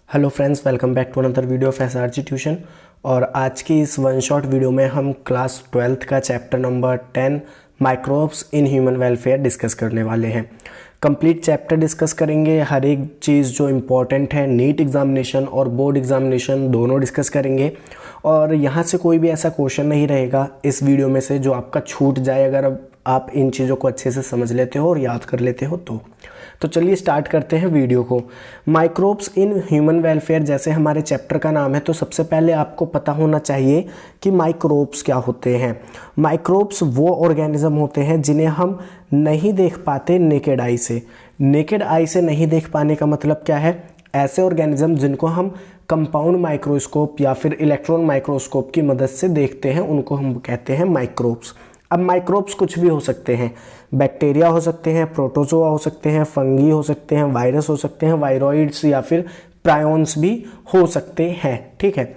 Hello friends, welcome back to another video of SRG tuition. और आज की इस वन शॉट वीडियो में हम क्लास 12th का chapter number 10 microbes in human welfare discuss करने वाले हैं। कंप्लीट चैप्टर डिस्कस करेंगे, हर एक चीज़ जो इम्पॉर्टेंट है नीट एग्जामिनेशन और बोर्ड एग्जामिनेशन दोनों डिस्कस करेंगे। और यहाँ से कोई भी ऐसा क्वेश्चन नहीं रहेगा इस वीडियो में से जो आपका छूट जाए अगर आप इन चीज़ों को अच्छे से समझ लेते हो और याद कर लेते हो तो चलिए स्टार्ट करते हैं वीडियो को। माइक्रोब्स इन ह्यूमन वेलफेयर जैसे हमारे चैप्टर का नाम है, तो सबसे पहले आपको पता होना चाहिए कि माइक्रोब्स क्या होते हैं। माइक्रोब्स वो ऑर्गेनिज्म होते हैं जिन्हें हम नहीं देख पाते नेकेड आई से। नेकेड आई से नहीं देख पाने का मतलब क्या है? ऐसे ऑर्गेनिज्म जिनको हम कंपाउंड माइक्रोस्कोप या फिर इलेक्ट्रॉन माइक्रोस्कोप की मदद से देखते हैं उनको हम कहते हैं माइक्रोब्स। अब माइक्रोब्स कुछ भी हो सकते हैं, बैक्टीरिया हो सकते हैं, प्रोटोजोआ हो सकते हैं, फंगी हो सकते हैं, वायरस हो सकते हैं, वायरॉइड्स या फिर प्रायोन्स भी हो सकते हैं। ठीक है।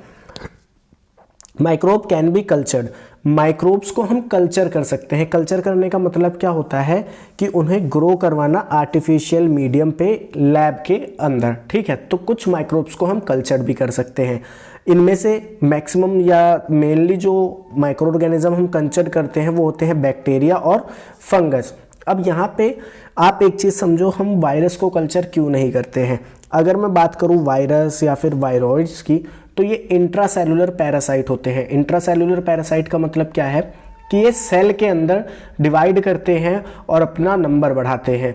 Microbe can be cultured. Microbes को हम कल्चर कर सकते हैं। कल्चर करने का मतलब क्या होता है कि उन्हें ग्रो करवाना आर्टिफिशियल मीडियम पे लैब के अंदर। ठीक है, तो कुछ माइक्रोब्स को हम कल्चर भी कर सकते हैं। इनमें से मैक्सिमम या मेनली जो माइक्रो ऑर्गेनिज्म हम कल्चर करते हैं वो होते हैं बैक्टीरिया और फंगस। अब यहाँ पे आप एक चीज़ समझो, हम वायरस को कल्चर क्यों नहीं करते हैं। अगर मैं बात करूँ वायरस या फिर वायरॉइड्स की, तो ये इंट्रासेलुलर पैरासाइट होते हैं। इंट्रासेलुलर पैरासाइट का मतलब क्या है कि ये सेल के अंदर डिवाइड करते हैं और अपना नंबर बढ़ाते हैं।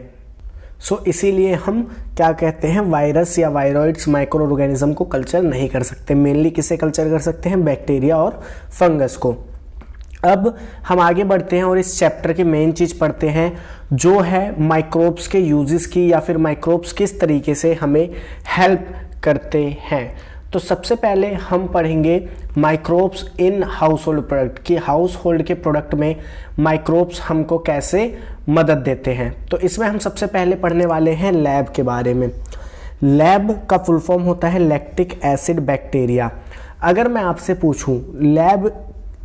सो इसीलिए हम क्या कहते हैं, वायरस या वायरॉइड्स माइक्रो ऑर्गेनिज्म को कल्चर नहीं कर सकते। मेनली किसे कल्चर कर सकते हैं? बैक्टीरिया और फंगस को। अब हम आगे बढ़ते हैं और इस चैप्टर की मेन चीज़ पढ़ते हैं जो है माइक्रोब्स के यूजेस की, या फिर माइक्रोब्स किस तरीके से हमें हेल्प करते हैं। तो सबसे पहले हम पढ़ेंगे microbes in house hold product की। हाउस होल्ड के प्रोडक्ट में माइक्रोब्स हमको कैसे मदद देते हैं। तो इसमें हम सबसे पहले पढ़ने वाले हैं लैब के बारे में। लैब का फुल फॉर्म होता है लैक्टिक एसिड बैक्टीरिया। अगर मैं आपसे पूछूं लैब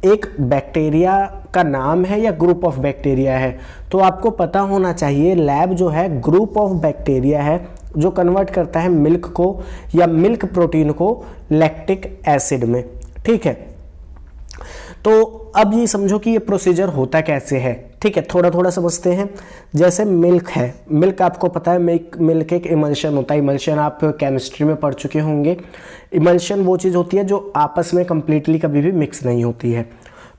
एक बैक्टीरिया का नाम है या ग्रुप ऑफ बैक्टीरिया है, तो आपको पता होना चाहिए लैब जो है ग्रुप ऑफ बैक्टीरिया है जो कन्वर्ट करता है मिल्क को या मिल्क प्रोटीन को लैक्टिक एसिड में। ठीक है, तो अब ये समझो कि ये प्रोसीजर होता कैसे है। ठीक है, थोड़ा थोड़ा समझते हैं। जैसे मिल्क है, मिल्क आपको पता है मिल्क एक इमल्शन होता है। इमल्शन आप केमिस्ट्री में पढ़ चुके होंगे। इमल्शन वो चीज़ होती है जो आपस में कंप्लीटली कभी भी मिक्स नहीं होती है।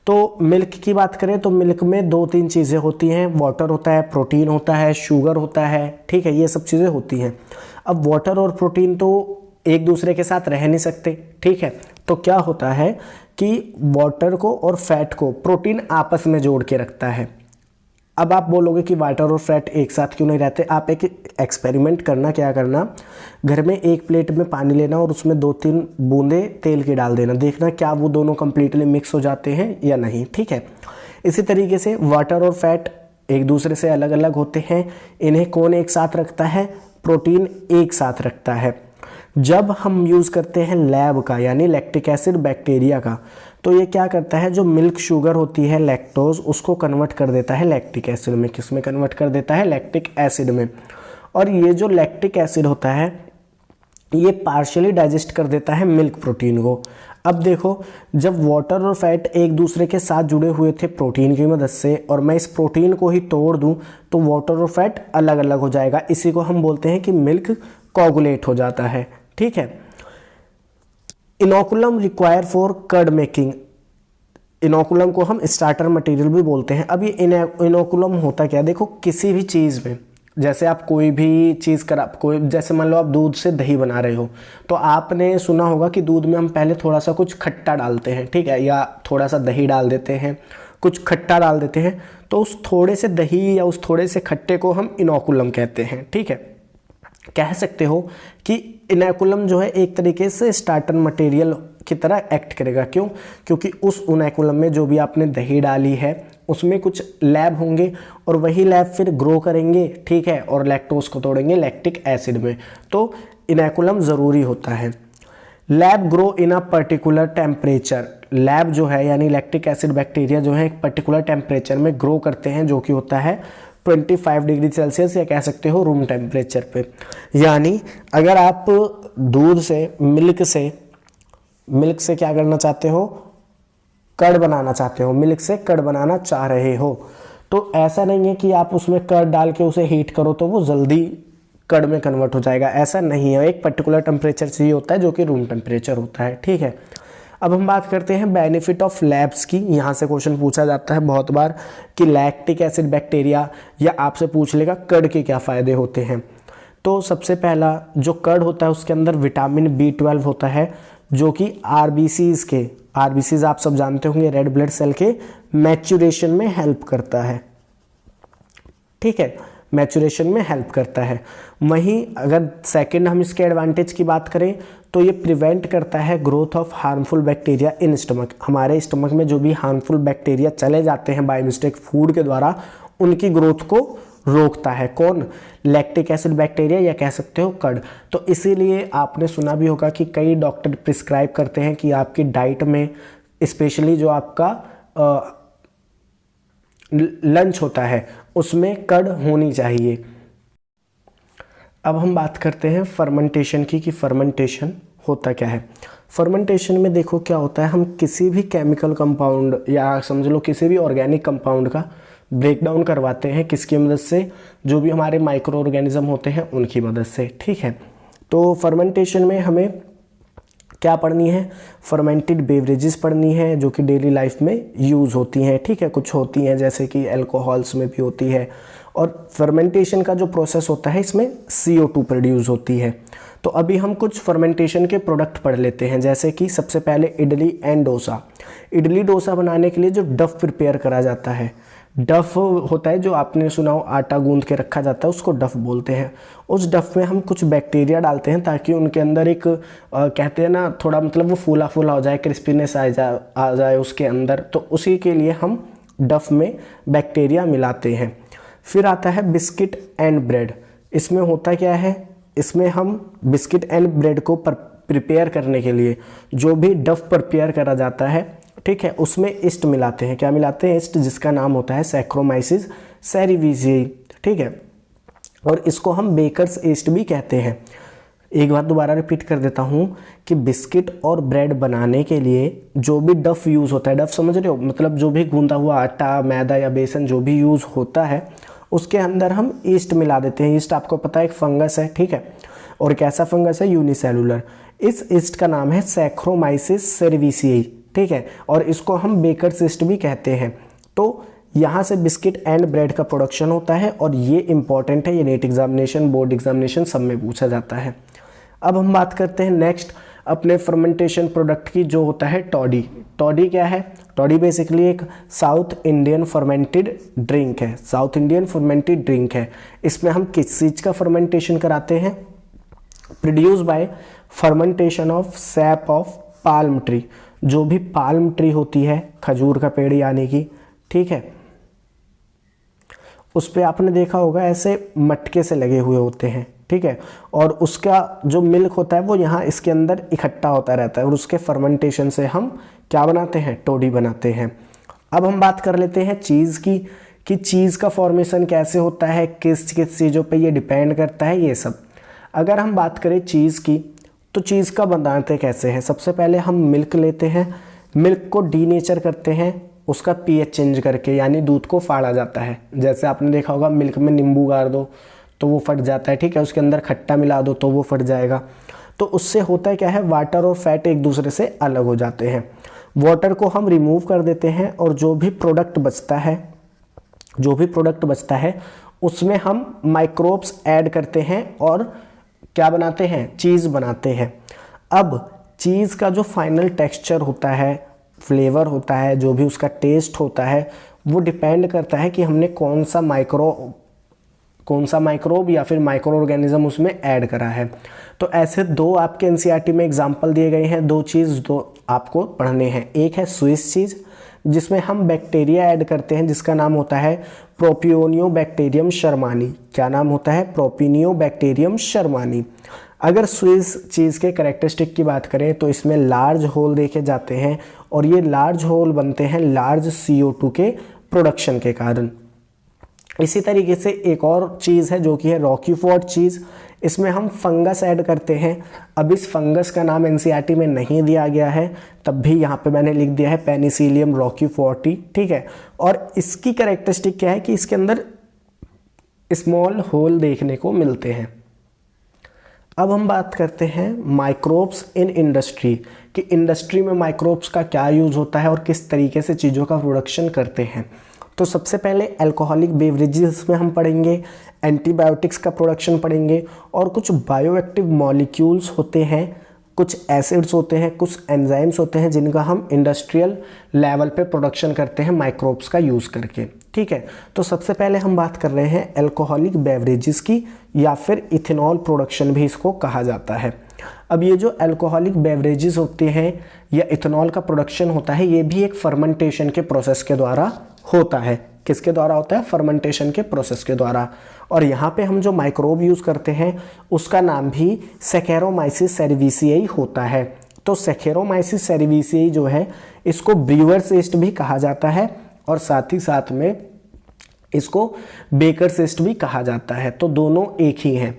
तो मिल्क की बात करें तो मिल्क में दो तीन चीज़ें होती हैं, वाटर होता है, प्रोटीन होता है, शुगर होता है। ठीक है, ये सब चीज़ें होती हैं। अब वाटर और प्रोटीन तो एक दूसरे के साथ रह नहीं सकते। ठीक है, तो क्या होता है कि वाटर को और फैट को प्रोटीन आपस में जोड़ के रखता है। अब आप बोलोगे कि वाटर और फैट एक साथ क्यों नहीं रहते। आप एक एक्सपेरिमेंट करना, क्या करना, घर में एक प्लेट में पानी लेना और उसमें 2-3 बूंदे तेल की डाल देना, देखना क्या वो दोनों कंप्लीटली मिक्स हो जाते हैं या नहीं। ठीक है, इसी तरीके से वाटर और फैट एक दूसरे से अलग अलग होते हैं। इन्हें कौन एक साथ रखता है? प्रोटीन एक साथ रखता है। जब हम यूज़ करते हैं लैब का यानी लैक्टिक एसिड बैक्टीरिया का, तो ये क्या करता है, जो मिल्क शुगर होती है लैक्टोज, उसको कन्वर्ट कर देता है लैक्टिक एसिड में। किस में कन्वर्ट कर देता है? लैक्टिक एसिड में। और ये जो लैक्टिक एसिड होता है ये पार्शियली डाइजेस्ट कर देता है मिल्क प्रोटीन को। अब देखो, जब वाटर और फैट एक दूसरे के साथ जुड़े हुए थे प्रोटीन की मदद से, और मैं इस प्रोटीन को ही तोड़ दूं तो वाटर और फैट अलग अलग हो जाएगा। इसी को हम बोलते हैं कि मिल्क कोगुलेट हो जाता है। ठीक है। Inoculum require for curd making. Inoculum को हम स्टार्टर मटेरियल भी बोलते हैं। अब ये इनोकुलम होता क्या? देखो, किसी भी चीज़ में, जैसे आप कोई भी चीज़ जैसे मान लो आप दूध से दही बना रहे हो, तो आपने सुना होगा कि दूध में हम पहले थोड़ा सा कुछ खट्टा डालते हैं। ठीक है, या थोड़ा सा दही डाल देते हैं, कुछ खट्टा डाल देते हैं। तो उस थोड़े से दही या उस थोड़े से खट्टे को हम इनोकुलम कहते हैं। ठीक है, कह सकते हो कि इनोकुलम जो है एक तरीके से स्टार्टर मटेरियल की तरह एक्ट करेगा। क्यों? क्योंकि उस इनोकुलम में जो भी आपने दही डाली है उसमें कुछ लैब होंगे और वही लैब फिर ग्रो करेंगे। ठीक है, और लैक्टोज को तोड़ेंगे लैक्टिक एसिड में। तो इनोकुलम ज़रूरी होता है। Lab grow in a particular temperature. Lab जो है यानी लैक्टिक एसिड बैक्टीरिया जो है एक पर्टिकुलर टेम्परेचर में ग्रो करते हैं जो कि होता है 25 डिग्री सेल्सियस या कह सकते हो रूम टेम्परेचर पे। यानी अगर आप दूध से मिल्क से क्या करना चाहते हो, कर्ड बनाना चाहते हो, मिल्क से कर्ड बनाना चाह रहे हो, तो ऐसा नहीं है कि आप उसमें कर्ड डाल के उसे हीट करो तो वो जल्दी कर्ड में कन्वर्ट हो जाएगा, ऐसा नहीं है। एक पर्टिकुलर टेम्परेचर चाहिए होता है जो कि रूम टेम्परेचर होता है, ठीक है। अब हम बात करते हैं बेनिफिट ऑफ लैब्स की। यहाँ से क्वेश्चन पूछा जाता है बहुत बार कि लैक्टिक एसिड बैक्टीरिया, या आपसे पूछ लेगा कर्ड के क्या फ़ायदे होते हैं। तो सबसे पहला जो कर्ड होता है उसके अंदर विटामिन B12 होता है, जो कि आरबीसीज आप सब जानते होंगे, रेड ब्लड सेल के मैच्यूरेशन में हेल्प करता है, ठीक है, मैच्यूरेशन में हेल्प करता है। वहीं अगर सेकंड हम इसके एडवांटेज की बात करें तो ये प्रिवेंट करता है growth of harmful bacteria in stomach. हमारे स्टमक में जो भी हार्मफुल बैक्टीरिया चले जाते हैं बाय मिस्टेक फूड के द्वारा, उनकी ग्रोथ को रोकता है। कौन? लैक्टिक एसिड बैक्टीरिया या कह सकते हो कर्ड। तो इसीलिए आपने सुना भी होगा कि कई डॉक्टर प्रिस्क्राइब करते हैं कि आपकी डाइट में स्पेशली जो आपका लंच होता है उसमें कर्ड होनी चाहिए। अब हम बात करते हैं फर्मेंटेशन की, कि फर्मेंटेशन होता क्या है। फर्मेंटेशन में देखो क्या होता है, हम किसी भी केमिकल कंपाउंड या समझ लो किसी भी ऑर्गेनिक कंपाउंड का ब्रेक डाउन करवाते हैं, किसकी मदद से? जो भी हमारे माइक्रो ऑर्गेनिज्म होते हैं उनकी मदद से, ठीक है। तो फर्मेंटेशन में हमें क्या पढ़नी है? फर्मेंटेड बेवरेजेस पढ़नी है जो कि डेली लाइफ में यूज़ होती हैं, ठीक है। कुछ होती हैं जैसे कि अल्कोहल्स में भी होती है, और फर्मेंटेशन का जो प्रोसेस होता है इसमें CO2 प्रोड्यूस होती है। तो अभी हम कुछ फर्मेंटेशन के प्रोडक्ट पढ़ लेते हैं, जैसे कि सबसे पहले इडली एंड डोसा। इडली डोसा बनाने के लिए जो डफ प्रिपेयर करा जाता है, डफ होता है जो आपने सुना हो आटा गूंद के रखा जाता है, उसको डफ बोलते हैं। उस डफ में हम कुछ बैक्टीरिया डालते हैं ताकि उनके अंदर एक कहते हैं ना थोड़ा मतलब वो फूला फूला हो जाए, क्रिस्पीनेस आ जाए उसके अंदर, तो उसी के लिए हम डफ में बैक्टीरिया मिलाते हैं। फिर आता है बिस्किट एंड ब्रेड। इसमें होता क्या है, इसमें हम बिस्किट एंड ब्रेड को प्रिपेयर करने के लिए जो भी डफ प्रिपेयर करा जाता है, ठीक है, उसमें ईस्ट मिलाते हैं। क्या मिलाते हैं? ईस्ट, जिसका नाम होता है सैक्रोमाइसिस सेरेविसियाई, ठीक है। और इसको हम बेकर्स ईस्ट भी कहते हैं। एक बार दोबारा रिपीट कर देता हूँ कि बिस्किट और ब्रेड बनाने के लिए जो भी डफ यूज़ होता है, डफ समझ रहे हो, मतलब जो भी गूंदा हुआ आटा, मैदा या बेसन जो भी यूज़ होता है उसके अंदर हम ईस्ट मिला देते हैं। ईस्ट आपको पता है एक फंगस है, ठीक है, और कैसा फंगस है? यूनिसेलुलर। इस ईस्ट का नाम है सैक्रोमाइसिस सेरेविसियाई, ठीक है, और इसको हम बेकर्स ईस्ट भी कहते हैं। तो यहाँ से बिस्किट एंड ब्रेड का प्रोडक्शन होता है और ये इंपॉर्टेंट है, ये नीट एग्जामिनेशन, बोर्ड एग्जामिनेशन सब में पूछा जाता है। अब हम बात करते हैं नेक्स्ट अपने फर्मेंटेशन प्रोडक्ट की, जो होता है टॉडी। टॉडी क्या है? टॉडी बेसिकली एक साउथ इंडियन फर्मेंटेड ड्रिंक है, साउथ इंडियन फर्मेंटेड ड्रिंक है। इसमें हम किस चीज़ का फर्मेंटेशन कराते हैं? Produce by fermentation of SAP of palm tree. जो भी पाल्म ट्री होती है, खजूर का पेड़ यानी कि, ठीक है, उस पे आपने देखा होगा ऐसे मटके से लगे हुए होते हैं, ठीक है, और उसका जो मिल्क होता है वो यहाँ इसके अंदर इकट्ठा होता रहता है और उसके फर्मेंटेशन से हम क्या बनाते हैं? टोडी बनाते हैं। अब हम बात कर लेते हैं चीज़ की, कि चीज़ का फॉर्मेशन कैसे होता है, किस किस चीज़ों पे ये डिपेंड करता है, ये सब। अगर हम बात करें चीज़ की, तो चीज़ का बनाते कैसे हैं? सबसे पहले हम मिल्क लेते हैं, मिल्क को डीनेचर करते हैं, उसका pH चेंज करके, यानी दूध को फाड़ा जाता है। जैसे आपने देखा होगा मिल्क में नींबू गाड़ दो तो वो फट जाता है, ठीक है, उसके अंदर खट्टा मिला दो तो वो फट जाएगा। तो उससे होता क्या है, वाटर और फैट एक दूसरे से अलग हो जाते हैं। वाटर को हम रिमूव कर देते हैं और जो भी प्रोडक्ट बचता है उसमें हम माइक्रोब्स ऐड करते हैं और क्या बनाते हैं? चीज़ बनाते हैं। अब चीज़ का जो फाइनल टेक्सचर होता है, फ्लेवर होता है, जो भी उसका टेस्ट होता है, वो डिपेंड करता है कि हमने कौन सा माइक्रोब या फिर माइक्रो ऑर्गेनिज्म उसमें ऐड करा है। तो ऐसे दो आपके एनसीईआरटी में एग्जाम्पल दिए गए हैं, दो आपको पढ़ने हैं। एक है स्विस चीज़, जिसमें हम बैक्टीरिया ऐड करते हैं जिसका नाम होता है प्रोपियोनियोबैक्टीरियम शर्मानी। क्या नाम होता है? प्रोपियोनियोबैक्टीरियम शर्मानी। अगर स्विस चीज़ के कैरेक्टरिस्टिक की बात करें तो इसमें लार्ज होल देखे जाते हैं और ये लार्ज होल बनते हैं लार्ज CO2 के प्रोडक्शन के कारण। इसी तरीके से एक और चीज़ है जो कि है रॉकीफोर्ड चीज़, इसमें हम फंगस ऐड करते हैं। अब इस फंगस का नाम एनसीईआरटी में नहीं दिया गया है, तब भी यहाँ पे मैंने लिख दिया है पेनिसिलियम रॉकीफोर्टी, ठीक है। और इसकी कैरेक्टरिस्टिक क्या है कि इसके अंदर स्मॉल होल देखने को मिलते हैं। अब हम बात करते हैं माइक्रोब्स इन इंडस्ट्री, कि इंडस्ट्री में माइक्रोब्स का क्या यूज़ होता है और किस तरीके से चीज़ों का प्रोडक्शन करते हैं। तो सबसे पहले अल्कोहलिक बेवरेजेस में हम पढ़ेंगे, एंटीबायोटिक्स का प्रोडक्शन पढ़ेंगे, और कुछ बायोएक्टिव मॉलिक्यूल्स होते हैं, कुछ एसिड्स होते हैं, कुछ एंजाइम्स होते हैं जिनका हम इंडस्ट्रियल लेवल पे प्रोडक्शन करते हैं माइक्रोब्स का यूज़ करके, ठीक है। तो सबसे पहले हम बात कर रहे हैं अल्कोहलिक बेवरेजेस की, या फिर इथेनॉल प्रोडक्शन भी इसको कहा जाता है। अब ये जो अल्कोहलिक बेवरेजेस होते हैं या इथेनॉल का प्रोडक्शन होता है, ये भी एक फर्मेंटेशन के प्रोसेस के द्वारा होता है। किसके द्वारा होता है? फर्मेंटेशन के प्रोसेस के द्वारा। और यहाँ पे हम जो माइक्रोब यूज़ करते हैं उसका नाम भी सैकेरोमाइसिस सेरेविसियाई होता है। तो सैकेरोमाइसिस सेरेविसियाई जो है इसको ब्रीवर्स यीस्ट भी कहा जाता है, और साथ ही साथ में इसको बेकर्स यीस्ट भी कहा जाता है। तो दोनों एक ही हैं।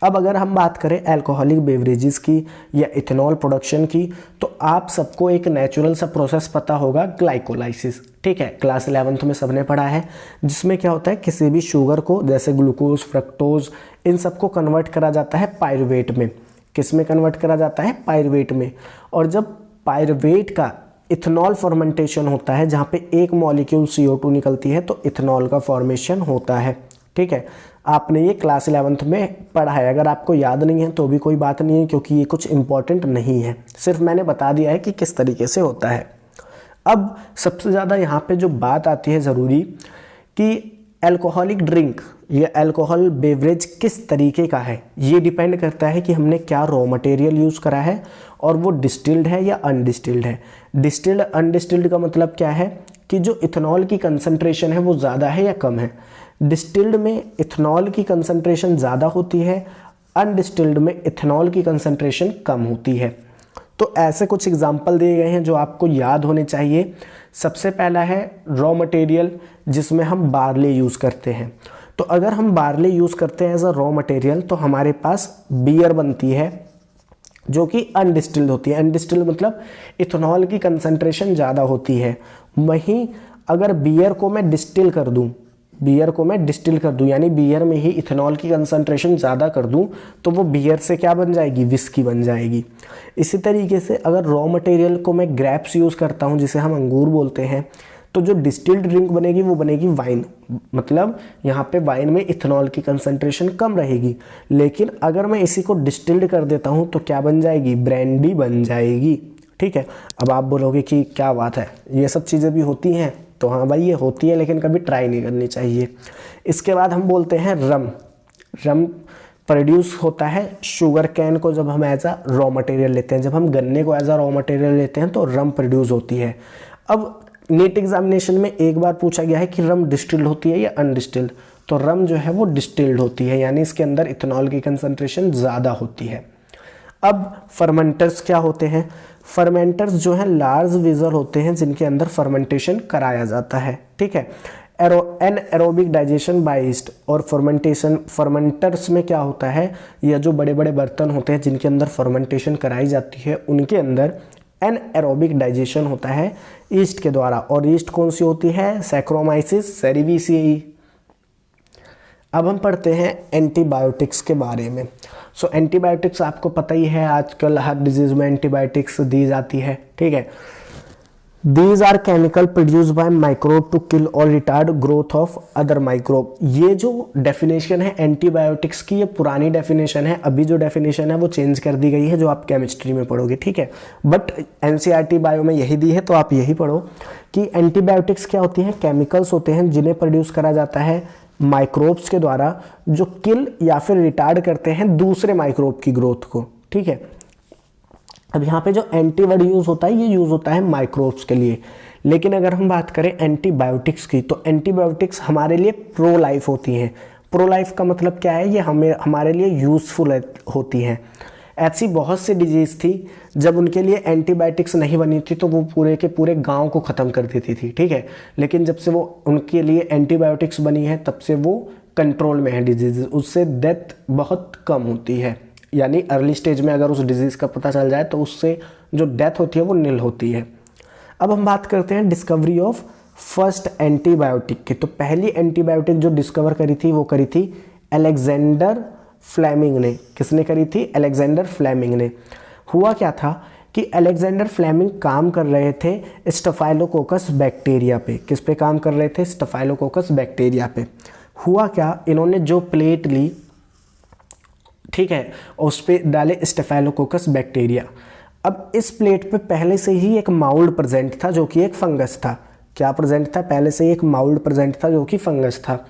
अब अगर हम बात करें अल्कोहलिक बेवरेजेस की या इथेनॉल प्रोडक्शन की, तो आप सबको एक नेचुरल सा प्रोसेस पता होगा, ग्लाइकोलाइसिस, ठीक है। क्लास 11th में सबने पढ़ा है, जिसमें क्या होता है किसी भी शुगर को, जैसे ग्लूकोज, फ्रक्टोज, इन सबको कन्वर्ट करा जाता है पायरुवेट में। किस में कन्वर्ट करा जाता है? पायरुवेट में। और जब पायरुवेट का इथेनॉल फॉर्मेंटेशन होता है, जहाँ पे एक मॉलिक्यूल CO2 निकलती है, तो इथेनॉल का फॉर्मेशन होता है, ठीक है। आपने ये क्लास 11th में पढ़ा है। अगर आपको याद नहीं है तो भी कोई बात नहीं है, क्योंकि ये कुछ इंपॉर्टेंट नहीं है, सिर्फ मैंने बता दिया है कि किस तरीके से होता है। अब सबसे ज़्यादा यहाँ पे जो बात आती है ज़रूरी, कि अल्कोहलिक ड्रिंक या अल्कोहल बेवरेज किस तरीके का है, ये डिपेंड करता है कि हमने क्या रॉ मटेरियल यूज़ करा है, और वो डिस्टिल्ड है या अनडिस्टिल्ड है। डिस्टिल्ड अनडिस्टिल्ड का मतलब क्या है कि जो इथेनॉल की कंसंट्रेशन है वो ज़्यादा है या कम है। डिस्टिल्ड में इथेनॉल की कंसंट्रेशन ज़्यादा होती है, अनडिस्टिल्ड में इथेनॉल की कंसंट्रेशन कम होती है। तो ऐसे कुछ एग्जाम्पल दिए गए हैं जो आपको याद होने चाहिए। सबसे पहला है रॉ मटेरियल, जिसमें हम बार्ले यूज़ करते हैं। तो अगर हम बार्ले यूज़ करते हैं एज अ रॉ मटेरियल, तो हमारे पास बियर बनती है जो कि अनडिस्टिल्ड होती है। अनडिस्टिल्ड मतलब इथेनॉल की कंसंट्रेशन ज़्यादा होती है। वहीं अगर बियर को मैं डिस्टिल कर दूं, यानी बियर में ही इथेनॉल की कंसंट्रेशन ज़्यादा कर दूं, तो वो बियर से क्या बन जाएगी? विस्की बन जाएगी। इसी तरीके से अगर रॉ मटेरियल को मैं ग्रेप्स यूज़ करता हूं, जिसे हम अंगूर बोलते हैं, तो जो डिस्टिल्ड ड्रिंक बनेगी वो बनेगी वाइन। मतलब यहाँ पे वाइन में इथेनॉल की कंसंट्रेशन कम रहेगी। लेकिन अगर मैं इसी को डिस्टिल्ड कर देता हूँ तो क्या बन जाएगी? ब्रांडी बन जाएगी, ठीक है। अब आप बोलोगे कि क्या बात है, ये सब चीज़ें भी होती हैं? तो हाँ भाई, ये होती है, लेकिन कभी ट्राई नहीं करनी चाहिए। इसके बाद हम बोलते हैं रम प्रोड्यूस होता है शुगर कैन को जब हम एज अ रॉ मटेरियल लेते हैं। जब हम गन्ने को एज अ रॉ मटेरियल लेते हैं तो रम प्रोड्यूस होती है। अब नीट एग्जामिनेशन में एक बार पूछा गया है कि रम डिस्टिल्ड होती है या अनडिस्टिल्ड, तो रम जो है वो डिस्टिल्ड होती है, यानी इसके अंदर इथेनॉल की कंसंट्रेशन ज़्यादा होती है। अब फर्मेंटर्स क्या होते हैं? फर्मेंटर्स जो हैं लार्ज वेसल होते हैं जिनके अंदर फर्मेंटेशन कराया जाता है, ठीक है। एनएरोबिक डाइजेशन बाय यीस्ट, और फर्मेंटर्स में क्या होता है, या जो बड़े बड़े बर्तन होते हैं जिनके अंदर फर्मेंटेशन कराई जाती है, उनके अंदर एनएरोबिक डाइजेशन होता है यीस्ट के द्वारा। और यीस्ट कौन सी होती है? सैक्रोमाइसिस सेरेविसियाई। अब हम पढ़ते हैं एंटीबायोटिक्स के बारे में। सो एंटीबायोटिक्स आपको पता ही है, आजकल हर डिजीज में एंटीबायोटिक्स दी जाती है, ठीक है। These are chemical produce by microbe to kill और retard growth of other microbe. ये जो डेफिनेशन है एंटीबायोटिक्स की, ये पुरानी डेफिनेशन है। अभी जो डेफिनेशन है वो चेंज कर दी गई है, जो आप केमिस्ट्री में पढ़ोगे, ठीक है। बट एनसीईआरटी बायो में यही दी है, तो आप यही पढ़ो कि एंटीबायोटिक्स क्या होती हैं? केमिकल्स होते हैं जिन्हें प्रोड्यूस करा जाता है माइक्रोब्स के द्वारा, जो किल या फिर रिटार्ड करते हैं दूसरे माइक्रोब की ग्रोथ को, ठीक है। अब यहाँ पे जो एंटी वर्ड यूज़ होता है, ये यूज़ होता है माइक्रोब्स के लिए। लेकिन अगर हम बात करें एंटीबायोटिक्स की, तो एंटीबायोटिक्स हमारे लिए प्रो लाइफ होती हैं। प्रो लाइफ का मतलब क्या है? ये हमारे लिए यूज़फुल होती हैं। ऐसी बहुत सी डिजीज़ थी जब उनके लिए एंटीबायोटिक्स नहीं बनी थी तो वो पूरे के पूरे गांव को ख़त्म कर देती थी, ठीक है। लेकिन जब से वो उनके लिए एंटीबायोटिक्स बनी है तब से वो कंट्रोल में है डिजीज़, उससे डेथ बहुत कम होती है। यानी अर्ली स्टेज में अगर उस डिजीज़ का पता चल जाए तो उससे जो डेथ होती है वो निल होती है। अब हम बात करते हैं डिस्कवरी ऑफ फर्स्ट एंटीबायोटिक की। तो पहली एंटीबायोटिक जो डिस्कवर करी थी वो करी थी अलेक्जेंडर फ्लेमिंग ने। किसने करी थी? अलेक्जेंडर फ्लेमिंग ने। हुआ क्या था कि अलेक्जेंडर फ्लेमिंग काम कर रहे थे स्टेफाइलोकोकस बैक्टीरिया पे। किस पे काम कर रहे थे? स्टेफाइलोकोकस बैक्टीरिया पे। हुआ क्या, इन्होंने जो प्लेट ली, ठीक है, उस पे डाले स्टेफाइलोकोकस बैक्टीरिया। अब इस प्लेट पे पहले से ही एक माउल्ड प्रेजेंट था जो कि एक फंगस था। क्या प्रेजेंट था? पहले से ही एक माउल्ड प्रेजेंट था जो कि फंगस था।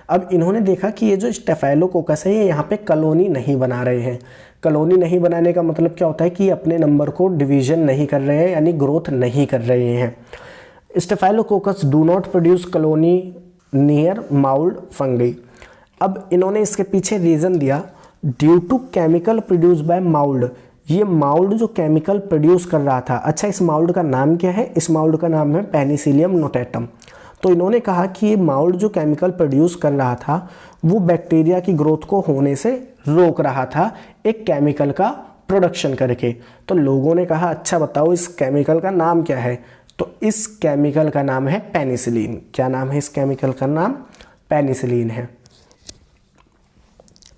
अब इन्होंने देखा कि ये जो स्टेफाइलोकोकस है ये यहाँ पे कॉलोनी नहीं बना रहे हैं। कॉलोनी नहीं बनाने का मतलब क्या होता है कि अपने नंबर को डिवीजन नहीं कर रहे हैं, यानी ग्रोथ नहीं कर रहे हैं। Staphylococcus do not produce colony near mould fungi. अब इन्होंने इसके पीछे रीज़न दिया, due to chemical produce by mould. ये माउल्ड जो केमिकल प्रोड्यूस कर रहा था, अच्छा इस माउल्ड का नाम क्या है? इस माउल्ड का नाम है पेनिसिलियम नोटेटम। तो इन्होंने कहा कि ये माउल्ड जो केमिकल प्रोड्यूस कर रहा था वो बैक्टीरिया की ग्रोथ को होने से रोक रहा था एक केमिकल का प्रोडक्शन करके। तो लोगों ने कहा अच्छा बताओ इस केमिकल का नाम क्या है? तो इस केमिकल का नाम है पेनिसिलिन। क्या नाम है इस केमिकल का? नाम पेनिसिलिन है।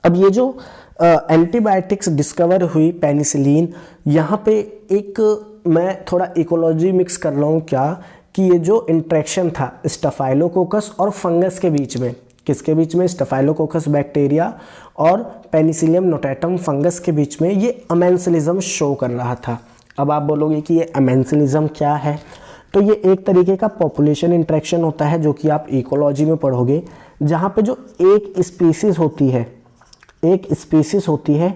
अब ये जो एंटीबायोटिक्स डिस्कवर हुई पेनिसिलिन, यहाँ पे एक मैं थोड़ा इकोलॉजी मिक्स कर रहा हूँ क्या, कि ये जो इंट्रैक्शन था स्टेफाइलोकोकस और फंगस के बीच में, किसके बीच में? स्टेफाइलोकोकस बैक्टीरिया और पेनिसिलियम नोटेटम फंगस के बीच में, ये अमेंसिलिज्म शो कर रहा था। अब आप बोलोगे कि ये अमेंसिलिज्म क्या है? तो ये एक तरीके का पॉपुलेशन इंट्रैक्शन होता है जो कि आप इकोलॉजी में पढ़ोगे, जहाँ पे जो एक स्पीसीज होती है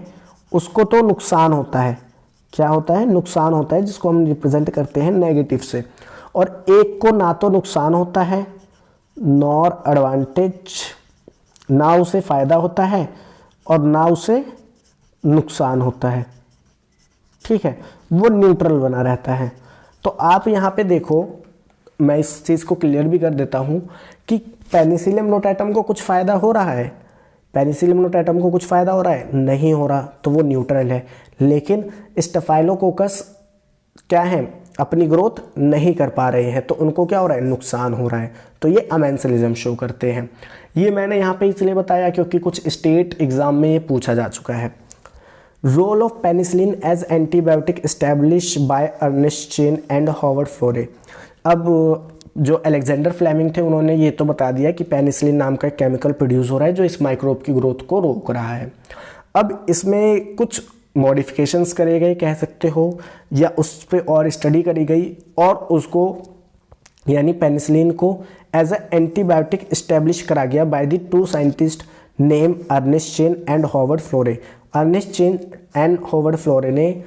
उसको तो नुकसान होता है। क्या होता है? नुकसान होता है, जिसको हम रिप्रेजेंट करते हैं नेगेटिव से। और एक को ना तो नुकसान होता है नॉर एडवांटेज, ना उसे फ़ायदा होता है और ना उसे नुकसान होता है, ठीक है, वो न्यूट्रल बना रहता है। तो आप यहाँ पे देखो, मैं इस चीज़ को क्लियर भी कर देता हूँ कि पेनिसिलियम नोटेटम को कुछ फ़ायदा हो रहा है, पेनिसिलियम नोटेटम को कुछ फ़ायदा हो रहा है? नहीं हो रहा, तो वो न्यूट्रल है। लेकिन स्टेफाइलोकोकस क्या है? अपनी ग्रोथ नहीं कर पा रहे हैं, तो उनको क्या हो रहा है? नुकसान हो रहा है। तो ये अमेंसिलिज्म शो करते हैं। ये मैंने यहाँ पे इसलिए बताया क्योंकि कुछ स्टेट एग्जाम में ये पूछा जा चुका है। Role of penicillin as antibiotic establish by Ernest Chain and Howard Florey. अब जो अलेक्जेंडर फ्लेमिंग थे उन्होंने ये तो बता दिया कि पेनिसिलिन नाम का एक केमिकल प्रोड्यूस हो रहा है जो इस माइक्रोब की ग्रोथ को रोक रहा है। अब इसमें कुछ मॉडिफिकेशंस करे गए कह सकते हो, या उस पर और स्टडी करी गई और उसको यानी पेनिसिलिन को एज अ एंटीबायोटिक इस्टेब्लिश करा गया by the two scientist name Ernest Chain and Howard Florey. Ernest Chain and Howard Florey ने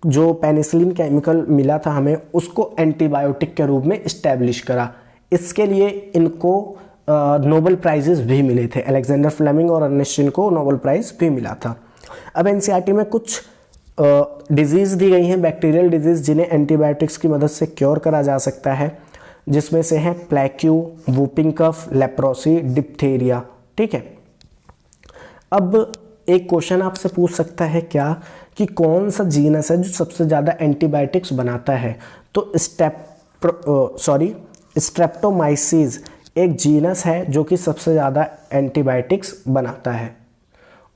जो पेनिसिलिन केमिकल मिला था हमें, उसको एंटीबायोटिक के रूप में इस्टेब्लिश करा। इसके लिए इनको नोबेल प्राइजेस भी मिले थे। अलेक्जेंडर फ्लेमिंग और अर्नेस्ट चेन को नोबेल प्राइज़ भी मिला था। अब एनसीईआरटी में कुछ डिजीज़ दी गई हैं, बैक्टीरियल डिजीज़, जिन्हें एंटीबायोटिक्स की मदद से क्योर करा जा सकता है, जिसमें से है प्लेक्यू, वूपिंग कफ, लेप्रोसी, डिप्थीरिया, ठीक है। अब एक क्वेश्चन आपसे पूछ सकता है क्या कि कौन सा जीनस है जो सबसे ज़्यादा एंटीबायोटिक्स बनाता है? तो स्ट्रेप्टोमाइसीज एक जीनस है जो कि सबसे ज़्यादा एंटीबायोटिक्स बनाता है।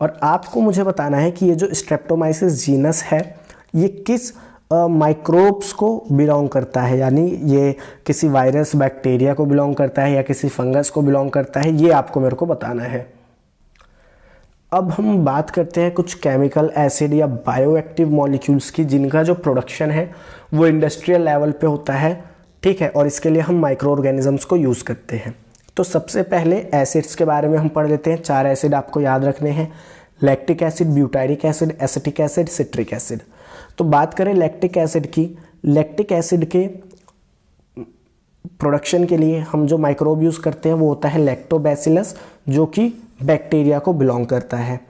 और आपको मुझे बताना है कि ये जो स्ट्रेप्टोमाइसिस जीनस है ये किस माइक्रोब्स को बिलोंग करता है, यानी ये किसी वायरस बैक्टीरिया को बिलोंग करता है या किसी फंगस को बिलोंग करता है, ये आपको मेरे को बताना है। अब हम बात करते हैं कुछ केमिकल एसिड या बायोएक्टिव मॉलिक्यूल्स की, जिनका जो प्रोडक्शन है वो इंडस्ट्रियल लेवल पे होता है, ठीक है, और इसके लिए हम माइक्रो ऑर्गेनिजम्स को यूज़ करते हैं। तो सबसे पहले एसिड्स के बारे में हम पढ़ लेते हैं। 4 एसिड आपको याद रखने हैं, lactic acid, butyric acid, acetic acid, citric acid. तो बात करें लैक्टिक एसिड की, लैक्टिक एसिड के प्रोडक्शन के लिए हम जो माइक्रोब यूज़ करते हैं वो होता है लैक्टोबैसिलस, जो कि बैक्टीरिया को बिलोंग करता है।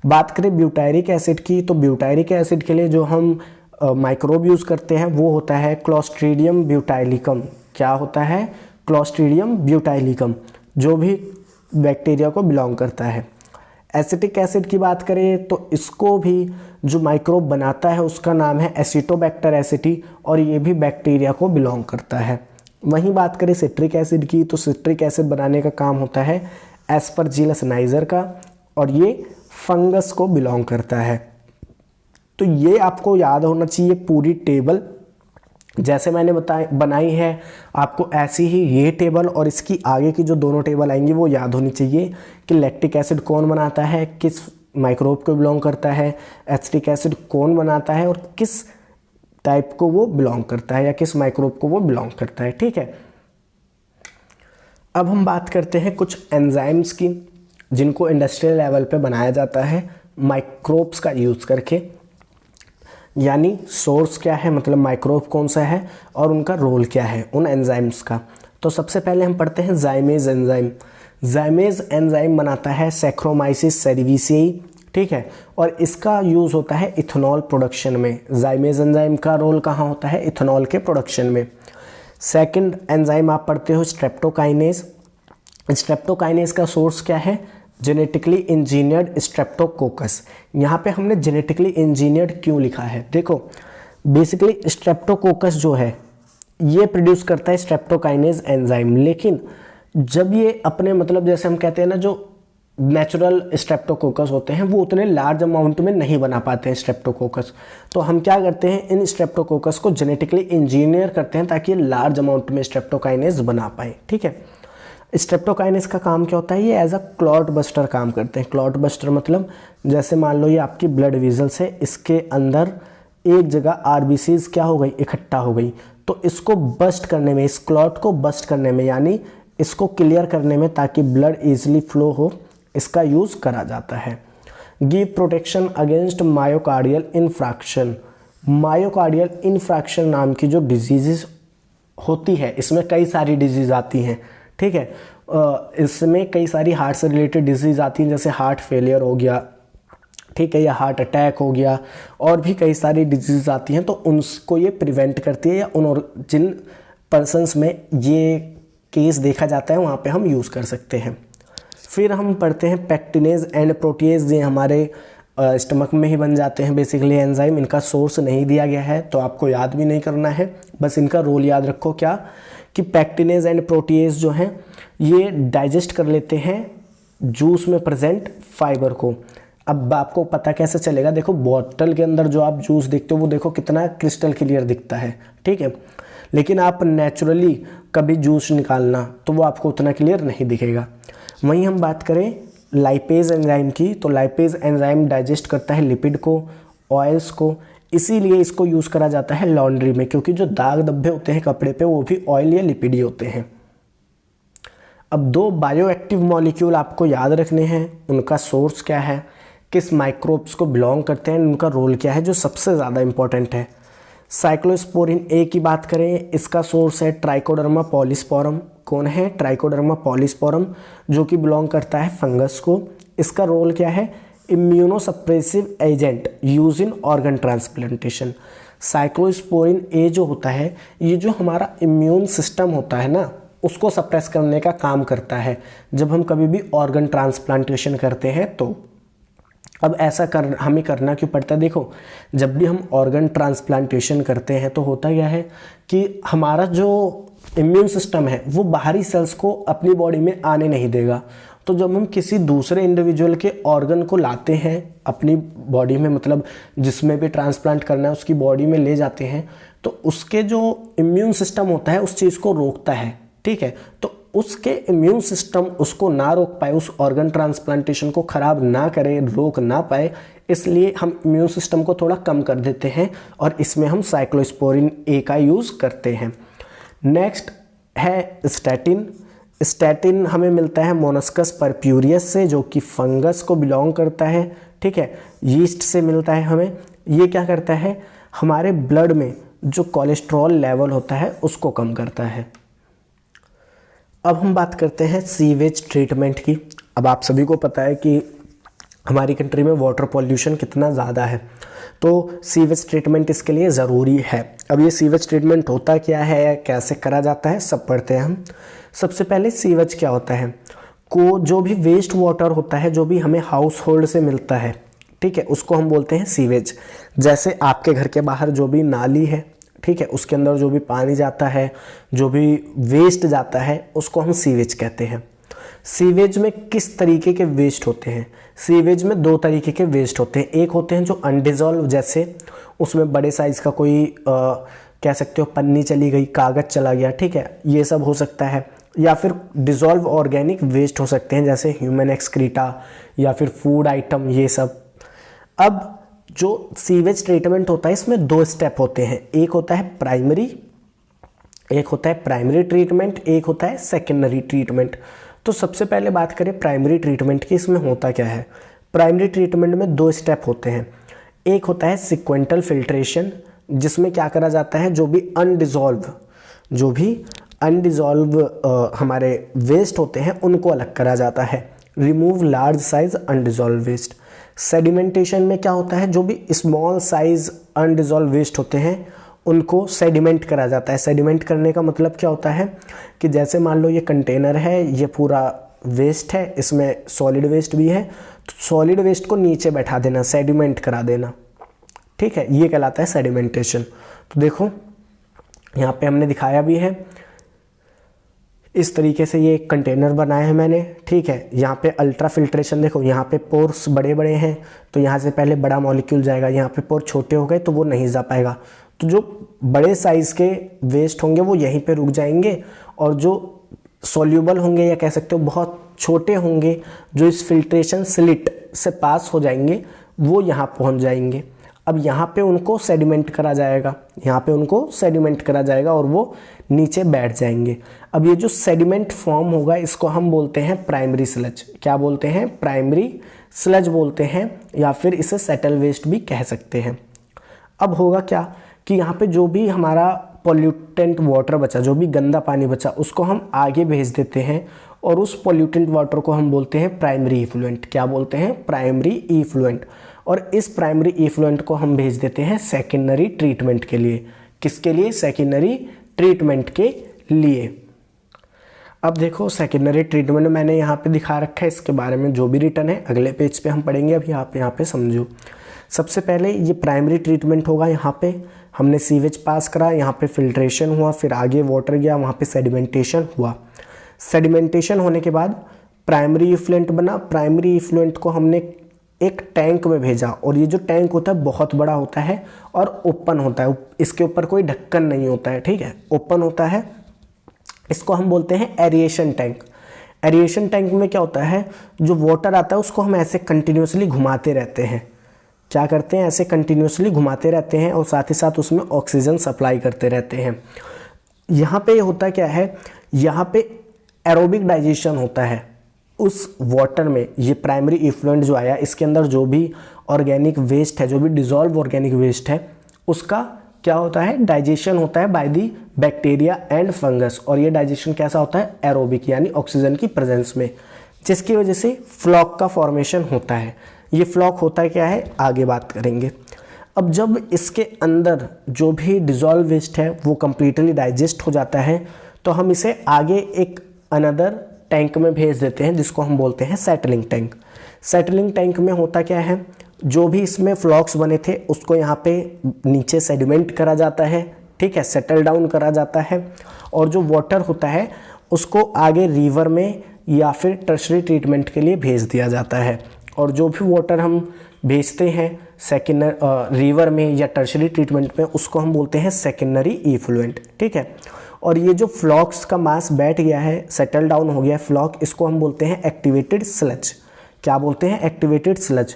बात करें ब्यूटायरिक एसिड की, तो ब्यूटायरिक एसिड के लिए जो हम माइक्रोब यूज़ करते हैं वो होता है क्लोस्ट्रीडियम ब्यूटाइलिकम। क्या होता है? क्लोस्ट्रीडियम ब्यूटाइलिकम, जो भी बैक्टीरिया को बिलोंग करता है। एसिटिक एसिड की बात करें तो इसको भी जो माइक्रोब बनाता है उसका नाम है एसिटोबैक्टर एसिटी, और ये भी बैक्टीरिया को बिलोंग करता है। वहीं बात करें सिट्रिक एसिड की, तो सिट्रिक एसिड बनाने का काम होता है एस्परजिलस नाइजर का, और ये फंगस को बिलोंग करता है। तो ये आपको याद होना चाहिए पूरी टेबल, जैसे मैंने बनाई है आपको ऐसी ही ये टेबल और इसकी आगे की जो दोनों टेबल आएंगी वो याद होनी चाहिए कि लैक्टिक एसिड कौन बनाता है, किस माइक्रोब को बिलोंग करता है, एसिटिक एसिड कौन बनाता है और किस टाइप को वो बिलोंग करता है या किस माइक्रोब को वो बिलोंग करता है। ठीक है, अब हम बात करते हैं कुछ एंजाइम्स की जिनको इंडस्ट्रियल लेवल पे बनाया जाता है माइक्रोब्स का यूज़ करके। यानी सोर्स क्या है, मतलब माइक्रोब कौन सा है और उनका रोल क्या है उन एंजाइम्स का। तो सबसे पहले हम पढ़ते हैं जाइमेज एंजाइम। जाइमेज एंजाइम बनाता है सैक्रोमाइसिस सेरेविसियाई, ठीक है, और इसका यूज़ होता है इथेनॉल प्रोडक्शन में। जाइमेज एंजाइम का रोल कहाँ होता है? इथेनॉल के प्रोडक्शन में। सेकंड एंजाइम आप पढ़ते हो स्ट्रेप्टोकाइनेज। स्ट्रेप्टोकाइनेज का सोर्स क्या है? Genetically engineered Streptococcus. यहाँ पे हमने जेनेटिकली इंजीनियर्ड क्यों लिखा है? देखो बेसिकली स्ट्रेप्टोकोकस जो है ये प्रोड्यूस करता है स्ट्रेप्टोकाइनेज एंजाइम, लेकिन जब ये अपने मतलब जैसे हम कहते हैं ना जो नेचुरल स्ट्रेप्टोकोकस होते हैं वो उतने लार्ज अमाउंट में नहीं बना पाते हैं स्ट्रेप्टोकोकस, तो हम क्या करते हैं इन स्ट्रेप्टोकोकस को जेनेटिकली इंजीनियर करते हैं ताकि ये लार्ज अमाउंट में स्ट्रेप्टोकाइनेज बना पाए। ठीक है, स्ट्रेप्टोकाइनेज का काम क्या होता है? ये एज अ क्लॉट बस्टर काम करते हैं। क्लॉट बस्टर मतलब जैसे मान लो ये आपकी ब्लड वेजल्स है, इसके अंदर एक जगह आरबीसीज क्या हो गई? इकट्ठा हो गई, तो इसको बस्ट करने में, इस क्लॉट को बस्ट करने में यानी इसको क्लियर करने में ताकि ब्लड ईजिली फ्लो हो, इसका यूज़ करा जाता है। Give protection against myocardial infarction. Myocardial infarction नाम की जो डिजीज़ होती है, इसमें कई सारी डिजीज़ आती हैं। ठीक है, इसमें कई सारी हार्ट से रिलेटेड डिजीज़ आती हैं, जैसे हार्ट फेलियर हो गया, ठीक है, या हार्ट अटैक हो गया, और भी कई सारी डिजीज़ आती हैं, तो उनको ये प्रिवेंट करती है, या उन जिन पर्सनस में ये केस देखा जाता है वहाँ पे हम यूज़ कर सकते हैं। फिर हम पढ़ते हैं पैक्टिनेज एंड प्रोटीएज। ये हमारे स्टमक में ही बन जाते हैं बेसिकली एंजाइम। इनका सोर्स नहीं दिया गया है तो आपको याद भी नहीं करना है, बस इनका रोल याद रखो क्या कि पैक्टिनेज एंड प्रोटीएज जो हैं ये डाइजेस्ट कर लेते हैं जूस में प्रेजेंट फाइबर को। अब आपको पता कैसे चलेगा? देखो बॉटल के अंदर जो आप जूस देखते हो वो देखो कितना क्रिस्टल क्लियर दिखता है, ठीक है, लेकिन आप नेचुरली कभी जूस निकालना तो वो आपको उतना क्लियर नहीं दिखेगा। वहीं हम बात करें लाइपेज एंजाइम की, तो लाइपेज एंजाइम डाइजेस्ट करता है लिपिड को, ऑयल्स को, इसीलिए इसको यूज़ करा जाता है लॉन्ड्री में, क्योंकि जो दाग धब्बे होते हैं कपड़े पे वो भी ऑयल या लिपिड ही होते हैं। अब दो बायोएक्टिव मॉलिक्यूल आपको याद रखने हैं, उनका सोर्स क्या है, किस माइक्रोब्स को बिलोंग करते हैं, उनका रोल क्या है, जो सबसे ज़्यादा इंपॉर्टेंट है। साइक्लोस्पोरिन ए की बात करें, इसका सोर्स है ट्राइकोडर्मा पॉलीस्पोरम। कौन है? ट्राइकोडर्मा पॉलीस्पोरम, जो कि बिलोंग करता है फंगस को। इसका रोल क्या है? Immunosuppressive agent use in organ transplantation. Cyclosporin A जो होता है ये जो हमारा इम्यून सिस्टम होता है ना उसको सप्रेस करने का काम करता है जब हम कभी भी ऑर्गन ट्रांसप्लांटेशन करते हैं तो। अब ऐसा हमें करना क्यों पड़ता है? देखो जब भी हम ऑर्गन ट्रांसप्लांटेशन करते हैं तो होता क्या है कि हमारा जो इम्यून सिस्टम है वो बाहरी सेल्स को अपनी बॉडी में आने नहीं देगा। तो जब हम किसी दूसरे इंडिविजुअल के ऑर्गन को लाते हैं अपनी बॉडी में, मतलब जिसमें भी ट्रांसप्लांट करना है उसकी बॉडी में ले जाते हैं, तो उसके जो इम्यून सिस्टम होता है उस चीज़ को रोकता है, ठीक है। तो उसके इम्यून सिस्टम उसको ना रोक पाए, उस ऑर्गन ट्रांसप्लांटेशन को ख़राब ना करे, रोक ना पाए, इसलिए हम इम्यून सिस्टम को थोड़ा कम कर देते हैं और इसमें हम साइक्लोस्पोरिन ए का यूज़ करते हैं। नेक्स्ट है स्टैटिन। स्टैटिन हमें मिलता है मोनस्कस परप्यूरियस से, जो कि फंगस को बिलोंग करता है, ठीक है, यीस्ट से मिलता है हमें। ये क्या करता है? हमारे ब्लड में जो कोलेस्ट्रॉल लेवल होता है उसको कम करता है। अब हम बात करते हैं सीवेज ट्रीटमेंट की। अब आप सभी को पता है कि हमारी कंट्री में वाटर पॉल्यूशन कितना ज़्यादा है, तो सीवेज ट्रीटमेंट इसके लिए ज़रूरी है। अब ये सीवेज ट्रीटमेंट होता क्या है, कैसे करा जाता है, सब पढ़ते हैं हम। सबसे पहले सीवेज क्या होता है, को जो भी वेस्ट वाटर होता है जो भी हमें हाउस होल्ड से मिलता है, ठीक है, उसको हम बोलते हैं सीवेज। जैसे आपके घर के बाहर जो भी नाली है, ठीक है, उसके अंदर जो भी पानी जाता है, जो भी वेस्ट जाता है, उसको हम सीवेज कहते हैं। सीवेज में किस तरीके के वेस्ट होते हैं, सीवेज में दो तरीके के वेस्ट होते हैं। एक होते हैं जो अनडिजॉल्व, जैसे उसमें बड़े साइज़ का कोई कह सकते हो पन्नी चली गई, कागज़ चला गया, ठीक है, ये सब हो सकता है। या फिर डिजॉल्व ऑर्गेनिक वेस्ट हो सकते हैं, जैसे ह्यूमन एक्सक्रीटा या फिर फूड आइटम, ये सब। अब जो सीवेज ट्रीटमेंट होता है इसमें दो स्टेप होते हैं, एक होता है प्राइमरी ट्रीटमेंट, एक होता है सेकेंडरी ट्रीटमेंट। तो सबसे पहले बात करें प्राइमरी ट्रीटमेंट की, इसमें होता क्या है। प्राइमरी ट्रीटमेंट में दो स्टेप होते हैं, एक होता है सिक्वेंटल फिल्ट्रेशन, जिसमें क्या करा जाता है, जो भी अनडिजॉल्व हमारे वेस्ट होते हैं उनको अलग करा जाता है। Remove large size undissolved waste. Sedimentation में क्या होता है, जो भी स्मॉल साइज अनडिजॉल्व वेस्ट होते हैं उनको सेडिमेंट करा जाता है। सेडिमेंट करने का मतलब क्या होता है कि जैसे मान लो ये कंटेनर है, ये पूरा वेस्ट है, इसमें सॉलिड वेस्ट भी है, तो सॉलिड वेस्ट को नीचे बैठा देना, सेडिमेंट करा देना, ठीक है, ये कहलाता है सेडिमेंटेशन। तो देखो यहाँ पे हमने दिखाया भी है, इस तरीके से ये एक कंटेनर बनाया है मैंने, ठीक है। यहाँ पे अल्ट्रा फिल्ट्रेशन देखो, यहाँ पे पोर्स बड़े बड़े हैं तो यहाँ से पहले बड़ा मॉलिक्यूल जाएगा, यहाँ पे पोर छोटे हो गए तो वो नहीं जा पाएगा, तो जो बड़े साइज़ के वेस्ट होंगे वो यहीं पे रुक जाएंगे, और जो सॉल्यूबल होंगे या कह सकते हो बहुत छोटे होंगे जो इस फिल्ट्रेशन स्लिट से पास हो जाएंगे वो यहाँ पहुँच जाएंगे। अब यहाँ पे उनको सेडिमेंट करा जाएगा, और वो नीचे बैठ जाएंगे। अब ये जो सेडिमेंट फॉर्म होगा इसको हम बोलते हैं प्राइमरी स्लज। क्या बोलते हैं, प्राइमरी स्लज बोलते हैं, या फिर इसे सेटल वेस्ट भी कह सकते हैं। अब होगा क्या कि यहाँ पे जो भी हमारा पॉल्यूटेंट वाटर बचा, जो भी गंदा पानी बचा, उसको हम आगे भेज देते हैं, और उस पॉल्यूटेंट वाटर को हम बोलते हैं प्राइमरी इफ्लुएंट। क्या बोलते हैं, प्राइमरी इफ्लुएंट। और इस प्राइमरी इफ्लुएंट को हम भेज देते हैं सेकेंडरी ट्रीटमेंट के लिए। किसके लिए, सेकेंडरी ट्रीटमेंट के लिए। अब देखो सेकेंडरी ट्रीटमेंट मैंने यहाँ पे दिखा रखा है, इसके बारे में जो भी रिटर्न है अगले पेज पे हम पढ़ेंगे, अभी आप यहाँ पे समझो। सबसे पहले ये प्राइमरी ट्रीटमेंट होगा, यहाँ पे हमने सीवेज पास करा, यहाँ पे फिल्ट्रेशन हुआ, फिर आगे वाटर गया, वहाँ पे सेडिमेंटेशन हुआ। सेडिमेंटेशन होने के बाद प्राइमरी इफ्लुएंट बना। प्राइमरी इफ्लुएंट को हमने एक टैंक में भेजा, और ये जो टैंक होता है बहुत बड़ा होता है और ओपन होता है, इसके ऊपर कोई ढक्कन नहीं होता है, ठीक है, ओपन होता है। इसको हम बोलते हैं एरिएशन टैंक। एरिएशन टैंक में क्या होता है, जो वाटर आता है उसको हम ऐसे कंटिन्यूसली घुमाते रहते हैं। क्या करते हैं, ऐसे कंटिन्यूसली घुमाते रहते हैं, और साथ ही साथ उसमें ऑक्सीजन सप्लाई करते रहते हैं। यहाँ पे होता क्या है, यहाँ पे एरोबिक डाइजेशन होता है उस वाटर में। ये प्राइमरी इफ्लुएंट जो आया, इसके अंदर जो भी ऑर्गेनिक वेस्ट है, जो भी डिजॉल्व ऑर्गेनिक वेस्ट है, उसका क्या होता है, डाइजेशन होता है by the bacteria and fungus. और ये डाइजेशन कैसा होता है, एरोबिक, यानी ऑक्सीजन की प्रेजेंस में, जिसकी वजह से फ्लॉक का फॉर्मेशन होता है। ये फ्लॉक होता है क्या है, आगे बात करेंगे। अब जब इसके अंदर जो भी डिजॉल्व वेस्ट है वो कम्प्लीटली डाइजेस्ट हो जाता है, तो हम इसे आगे एक अनदर टैंक में भेज देते हैं, जिसको हम बोलते हैं सेटलिंग टैंक। सेटलिंग टैंक में होता क्या है, जो भी इसमें फ्लॉक्स बने थे उसको यहाँ पे नीचे सेडिमेंट करा जाता है, ठीक है, सेटल डाउन करा जाता है, और जो वाटर होता है उसको आगे रिवर में या फिर टर्शरी ट्रीटमेंट के लिए भेज दिया जाता है। और जो भी वाटर हम भेजते हैं रिवर में या टर्शरी ट्रीटमेंट में, उसको हम बोलते हैं सेकेंडरी इफ्लुएंट, ठीक है। और ये जो फ्लॉक्स का मास बैठ गया है, सेटल डाउन हो गया है फ्लॉक, इसको हम बोलते हैं एक्टिवेटेड स्लज। क्या बोलते हैं, एक्टिवेटेड स्लज।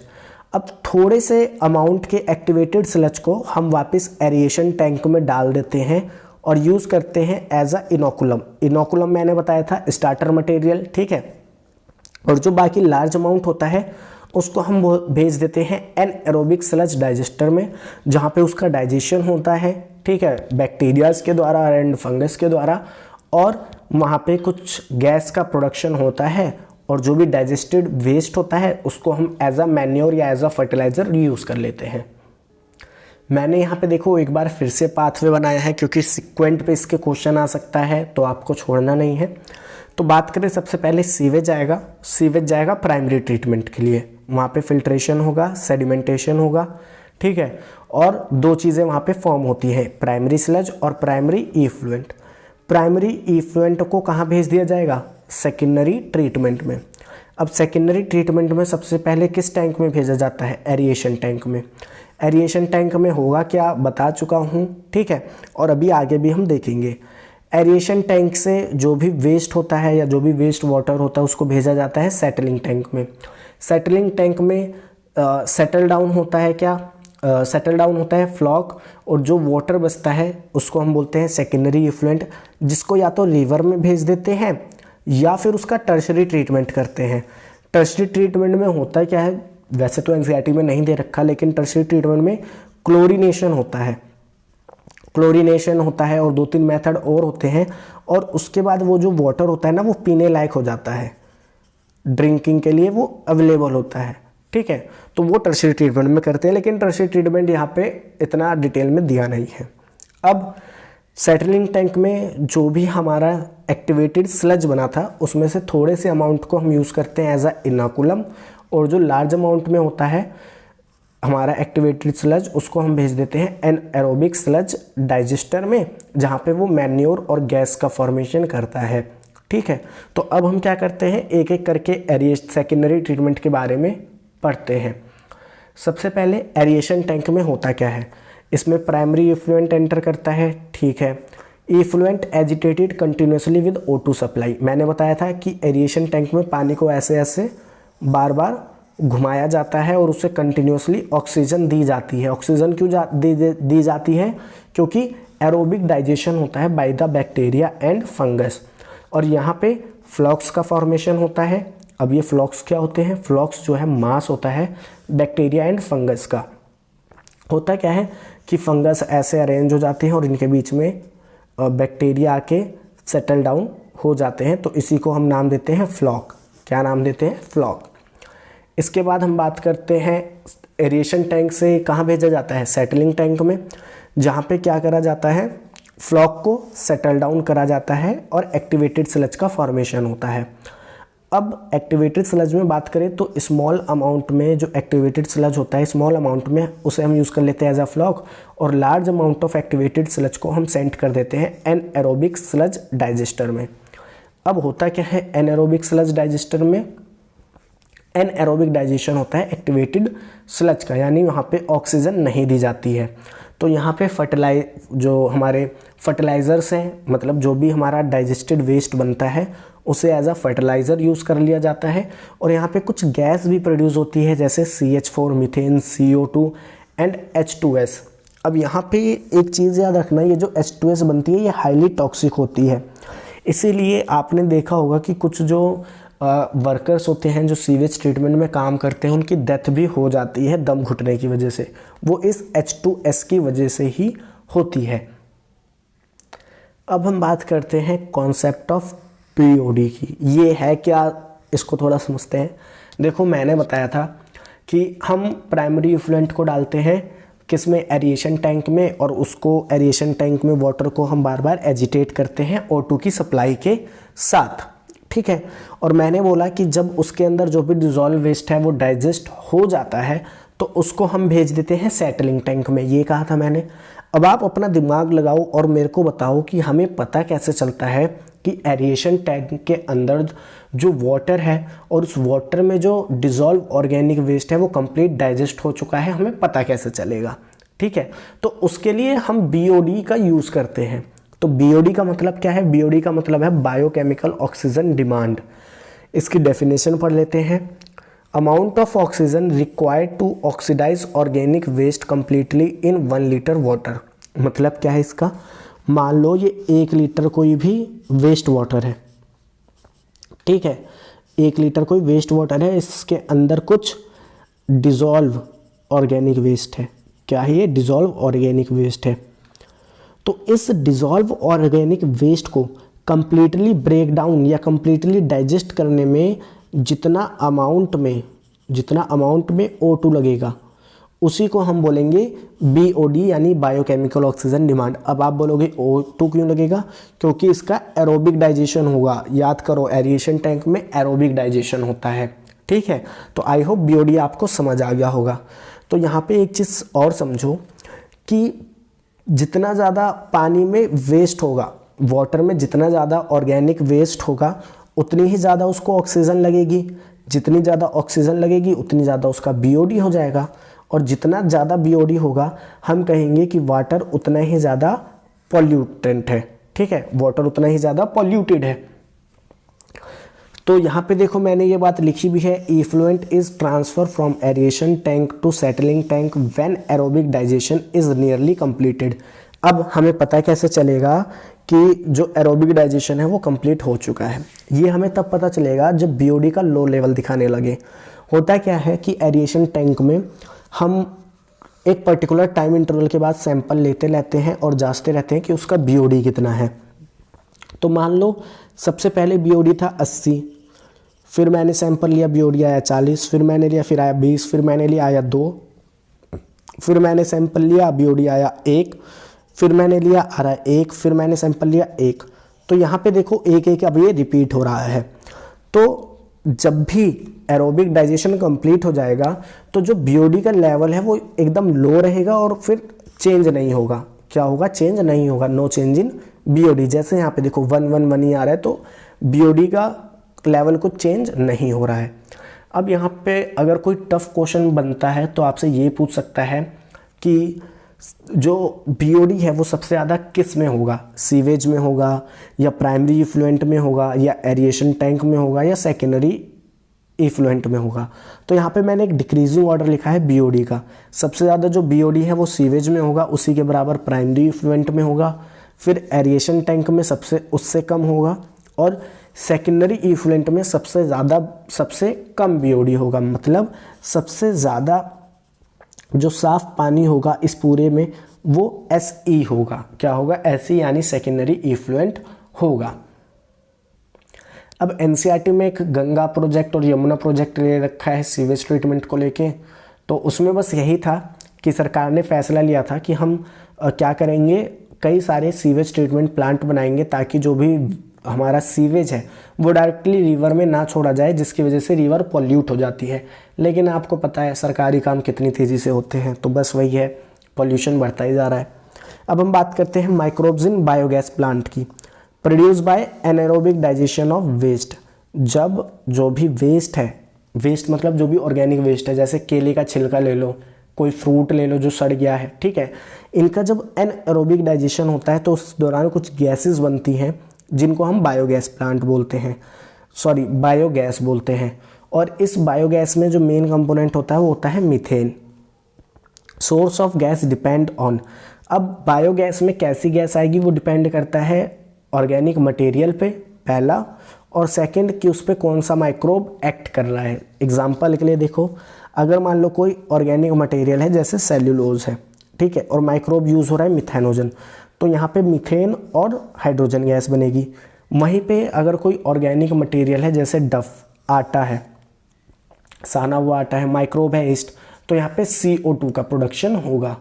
अब थोड़े से अमाउंट के एक्टिवेटेड स्लज को हम वापस एरिएशन टैंक में डाल देते हैं और यूज़ करते हैं एज अ इनोकुलम। इनोकुलम मैंने बताया था स्टार्टर मटेरियल, ठीक है। और जो बाकी लार्ज अमाउंट होता है उसको हम भेज देते हैं एनएरोबिक स्लज डाइजेस्टर में, जहाँ पे उसका डाइजेशन होता है, ठीक है, बैक्टीरियाज के द्वारा एंड फंगस के द्वारा, और वहाँ पे कुछ गैस का प्रोडक्शन होता है, और जो भी डाइजेस्टेड वेस्ट होता है उसको हम एज अ मैन्योर या एज अ फर्टिलाइज़र यूज़ कर लेते हैं। मैंने यहाँ पे देखो एक बार फिर से पाथवे बनाया है क्योंकि सिक्वेंट पे इसके क्वेश्चन आ सकता है, तो आपको छोड़ना नहीं है। तो बात करें सबसे पहले सीवेज जाएगा प्राइमरी ट्रीटमेंट के लिए। वहाँ पे फिल्ट्रेशन होगा, सेडिमेंटेशन होगा, ठीक है। और दो चीज़ें वहाँ पे फॉर्म होती हैं, प्राइमरी स्लज और प्राइमरी इफ्लुएंट। प्राइमरी इफ्लुएंट को कहाँ भेज दिया जाएगा? सेकेंडरी ट्रीटमेंट में। अब सेकेंडरी ट्रीटमेंट में सबसे पहले किस टैंक में भेजा जाता है? एरिएशन टैंक में। एरिएशन टैंक में होगा क्या, बता चुका हूँ, ठीक है। और अभी आगे भी हम देखेंगे। एरिएशन टैंक से जो भी वेस्ट होता है या जो भी वेस्ट वाटर होता है उसको भेजा जाता है सेटलिंग टैंक में। सेटलिंग टैंक में सेटल डाउन होता है क्या? सेटल डाउन होता है फ्लॉक, और जो वाटर बचता है उसको हम बोलते हैं सेकेंडरी इफ्लुएंट, जिसको या तो रिवर में भेज देते हैं या फिर उसका टर्शरी ट्रीटमेंट करते हैं। टर्शरी ट्रीटमेंट में होता क्या है, वैसे तो एनसीईआरटी में नहीं दे रखा, लेकिन टर्शरी ट्रीटमेंट में क्लोरीनेशन होता है। क्लोरीनेशन होता है और 2-3 मेथड और होते हैं, और उसके बाद वो जो वाटर होता है ना वो पीने लायक हो जाता है, ड्रिंकिंग के लिए वो अवेलेबल होता है, ठीक है। तो वो टर्शरी ट्रीटमेंट में करते हैं, लेकिन टर्शरी ट्रीटमेंट यहाँ पे इतना डिटेल में दिया नहीं है। अब सेटलिंग टैंक में जो भी हमारा एक्टिवेटेड स्लज बना था उसमें से थोड़े से अमाउंट को हम यूज़ करते हैं एज अ इनोकुलम, और जो लार्ज अमाउंट में होता है हमारा एक्टिवेटेड स्लज उसको हम भेज देते हैं एनएरोबिक स्लज डाइजेस्टर में, जहाँ पे वो मैन्योर और गैस का फॉर्मेशन करता है, ठीक है। तो अब हम क्या करते हैं, एक एक करके सेकेंडरी ट्रीटमेंट के बारे में पढ़ते हैं। सबसे पहले एरिएशन टैंक में होता क्या है, इसमें प्राइमरी इफ्लुएंट एंटर करता है, ठीक है। Effluent agitated continuously with O2 supply. मैंने बताया था कि एरिएशन टैंक में पानी को ऐसे ऐसे बार बार घुमाया जाता है और उससे कंटिन्यूसली ऑक्सीजन दी जाती है। ऑक्सीजन क्यों दी जाती है? क्योंकि एरोबिक डाइजेशन होता है by the bacteria and fungus, और यहाँ पे फ्लॉक्स का फॉर्मेशन होता है। अब ये फ्लॉक्स क्या होते हैं? फ्लॉक्स जो है मास होता है बैक्टीरिया एंड फंगस का। होता क्या है कि फंगस ऐसे अरेंज हो जाते हैं और इनके बीच में बैक्टीरिया आके सेटल डाउन हो जाते हैं, तो इसी को हम नाम देते हैं फ्लॉक। क्या नाम देते हैं? फ्लॉक। इसके बाद हम बात करते हैं एरिएशन टैंक से कहाँ भेजा जाता है? सेटलिंग टैंक में, जहाँ पे क्या करा जाता है, फ्लॉक को सेटल डाउन करा जाता है और एक्टिवेटेड स्लज का फॉर्मेशन होता है। अब एक्टिवेटेड स्लज में बात करें तो स्मॉल अमाउंट में जो एक्टिवेटेड स्लज होता है, स्मॉल अमाउंट में उसे हम यूज़ कर लेते हैं एज अ फ्लॉक, और large amount of activated sludge को हम सेंड कर देते हैं एनएरोबिक स्लज डाइजेस्टर में। अब होता क्या है एनएरोबिक स्लज डाइजेस्टर में? एनएरोबिक डाइजेशन होता है एक्टिवेटेड स्लज का, यानी वहाँ पे ऑक्सीजन नहीं दी जाती है। तो यहाँ पे जो हमारे फर्टिलाइज़र्स हैं, मतलब जो भी हमारा डाइजेस्टेड वेस्ट बनता है उसे एज अ फर्टिलाइज़र यूज़ कर लिया जाता है, और यहाँ पे कुछ गैस भी प्रोड्यूस होती है जैसे CH4, methane, CO2 and H2S। अब यहाँ पे एक चीज़ याद रखना, ये जो H2S बनती है ये हाईली टॉक्सिक होती है, इसीलिए आपने देखा होगा कि कुछ जो वर्कर्स होते हैं जो सीवेज ट्रीटमेंट में काम करते हैं उनकी डेथ भी हो जाती है दम घुटने की वजह से, वो इस H2S की वजह से ही होती है। अब हम बात करते हैं कॉन्सेप्ट ऑफ POD की। ये है क्या, इसको थोड़ा समझते हैं। देखो मैंने बताया था कि हम प्राइमरी इफ्लुएंट को डालते हैं किस में? एरिएशन टैंक में, और उसको एरिएशन टैंक में वाटर को हम बार बार एजिटेट करते हैं O2 की सप्लाई के साथ, ठीक है। और मैंने बोला कि जब उसके अंदर जो भी डिजॉल्व वेस्ट है वो डाइजेस्ट हो जाता है तो उसको हम भेज देते हैं सेटलिंग टैंक में, ये कहा था मैंने। अब आप अपना दिमाग लगाओ और मेरे को बताओ कि हमें पता कैसे चलता है कि एरिएशन टैंक के अंदर जो वाटर है और उस वाटर में जो डिजॉल्व ऑर्गेनिक वेस्ट है वो कंप्लीट डाइजेस्ट हो चुका है, हमें पता कैसे चलेगा? ठीक है, तो उसके लिए हम BOD का यूज़ करते हैं। तो BOD का मतलब क्या है? BOD का मतलब है बायोकेमिकल ऑक्सीजन डिमांड। इसकी डेफिनेशन पढ़ लेते हैं। Amount of oxygen required to oxidise organic waste completely in 1 litre water. मतलब क्या है इसका? मान लो ये 1 लीटर कोई भी वेस्ट वाटर है, ठीक है, 1 लीटर कोई वेस्ट वाटर है, इसके अंदर कुछ डिजॉल्व ऑर्गेनिक वेस्ट है। क्या है ये? डिजॉल्व ऑर्गेनिक वेस्ट है। तो इस डिजॉल्व ऑर्गेनिक वेस्ट को कंप्लीटली ब्रेक डाउन या कंप्लीटली डाइजेस्ट करने में जितना अमाउंट में O2 लगेगा उसी को हम बोलेंगे BOD यानी बायोकेमिकल ऑक्सीजन डिमांड। अब आप बोलोगे O2 क्यों लगेगा? क्योंकि इसका एरोबिक डाइजेशन होगा। याद करो, एरिएशन टैंक में एरोबिक डाइजेशन होता है, ठीक है। तो आई होप BOD आपको समझ आ गया होगा। तो यहाँ पे एक चीज़ और समझो कि जितना ज़्यादा पानी में वेस्ट होगा, वाटर में जितना ज़्यादा ऑर्गेनिक वेस्ट होगा उतनी ही ज़्यादा उसको ऑक्सीजन लगेगी। जितनी ज़्यादा ऑक्सीजन लगेगी उतनी ज़्यादा उसका BOD हो जाएगा, और जितना ज़्यादा BOD होगा हम कहेंगे कि वाटर उतना ही ज़्यादा पॉल्यूटेंट है, ठीक है, वाटर उतना ही ज़्यादा पॉल्यूटेड है। तो यहाँ पे देखो मैंने ये बात लिखी भी है, effluent is transfer from aeration tank to settling tank when aerobic digestion is nearly completed. अब हमें पता कैसे चलेगा कि जो एरोबिक डाइजेशन है वो कंप्लीट हो चुका है? ये हमें तब पता चलेगा जब BOD का लो लेवल दिखाने लगे। होता क्या है कि एरिएशन टैंक में हम एक पर्टिकुलर टाइम इंटरवल के बाद सैंपल लेते रहते हैं और जांचते रहते हैं कि उसका BOD कितना है। तो मान लो सबसे पहले BOD था 80, फिर मैंने सैंपल लिया, BOD आया 40, फिर मैंने लिया, फिर आया 20, फिर मैंने लिया, आया 2, फिर मैंने सैंपल लिया, BOD आया 1, फिर मैंने लिया, आ रहा है 1, फिर मैंने सैंपल लिया 1। तो यहाँ पे देखो 1 अब ये रिपीट हो रहा है। तो जब भी एरोबिक डाइजेशन कंप्लीट हो जाएगा तो जो BOD का लेवल है वो एकदम लो रहेगा और फिर चेंज नहीं होगा। क्या होगा? चेंज नहीं होगा, नो चेंज इन BOD। जैसे यहाँ पे देखो 111 ही आ रहा है, तो BOD का लेवल कुछ चेंज नहीं हो रहा है। अब यहाँ पे अगर कोई टफ क्वेश्चन बनता है तो आपसे ये पूछ सकता है कि जो BOD है वो सबसे ज़्यादा किस में होगा? सीवेज में होगा, या प्राइमरी इफ्लुएंट में होगा, या एरिएशन टैंक में होगा, या सेकेंडरी इफ्लुएंट में होगा? तो यहाँ पे मैंने एक डिक्रीजिंग ऑर्डर लिखा है BOD का। सबसे ज़्यादा जो BOD है वो सीवेज में होगा, उसी के बराबर प्राइमरी इफ्लुएंट में होगा, फिर एरिएशन टैंक में उससे कम होगा, और सेकेंडरी इफ्लुएंट में सबसे कम BOD होगा। मतलब सबसे ज़्यादा जो साफ पानी होगा इस पूरे में वो SE होगा। क्या होगा? SE यानी सेकेंडरी इफ्लुएंट होगा। अब NCERT में एक गंगा प्रोजेक्ट और यमुना प्रोजेक्ट ले रखा है सीवेज ट्रीटमेंट को लेके। तो उसमें बस यही था कि सरकार ने फैसला लिया था कि हम क्या करेंगे, कई सारे सीवेज ट्रीटमेंट प्लांट बनाएंगे ताकि जो भी हमारा सीवेज है वो डायरेक्टली रिवर में ना छोड़ा जाए, जिसकी वजह से रिवर पॉल्यूट हो जाती है। लेकिन आपको पता है सरकारी काम कितनी तेज़ी से होते हैं, तो बस वही है, पॉल्यूशन बढ़ता ही जा रहा है। अब हम बात करते हैं माइक्रोब्स इन बायोगैस प्लांट की। Produce by anaerobic digestion of waste. जब जो भी वेस्ट है, वेस्ट मतलब जो भी ऑर्गेनिक वेस्ट है, जैसे केले का छिलका ले लो, कोई फ्रूट ले लो जो सड़ गया है, ठीक है, इनका जब एनाएरोबिक डाइजेशन होता है तो उस दौरान कुछ गैसेस बनती हैं जिनको हम बायोगैस बोलते हैं। और इस बायोगैस में जो मेन कंपोनेंट होता है वो होता है methane. Source of gas depend on. अब बायोगैस में कैसी गैस आएगी वो डिपेंड करता है ऑर्गेनिक मटेरियल पे, पहला, और सेकंड कि उस पर कौन सा माइक्रोब एक्ट कर रहा है। एग्जांपल के लिए देखो, अगर मान लो कोई ऑर्गेनिक मटेरियल है जैसे सेल्यूलोज है, ठीक है, और माइक्रोब यूज़ हो रहा है मिथेनोजन, तो यहाँ पे मीथेन और हाइड्रोजन गैस बनेगी। वहीं पे अगर कोई ऑर्गेनिक मटेरियल है जैसे डफ, आटा है, साना हुआ आटा है, माइक्रोब है ईस्ट, तो यहाँ पे CO2 का प्रोडक्शन होगा।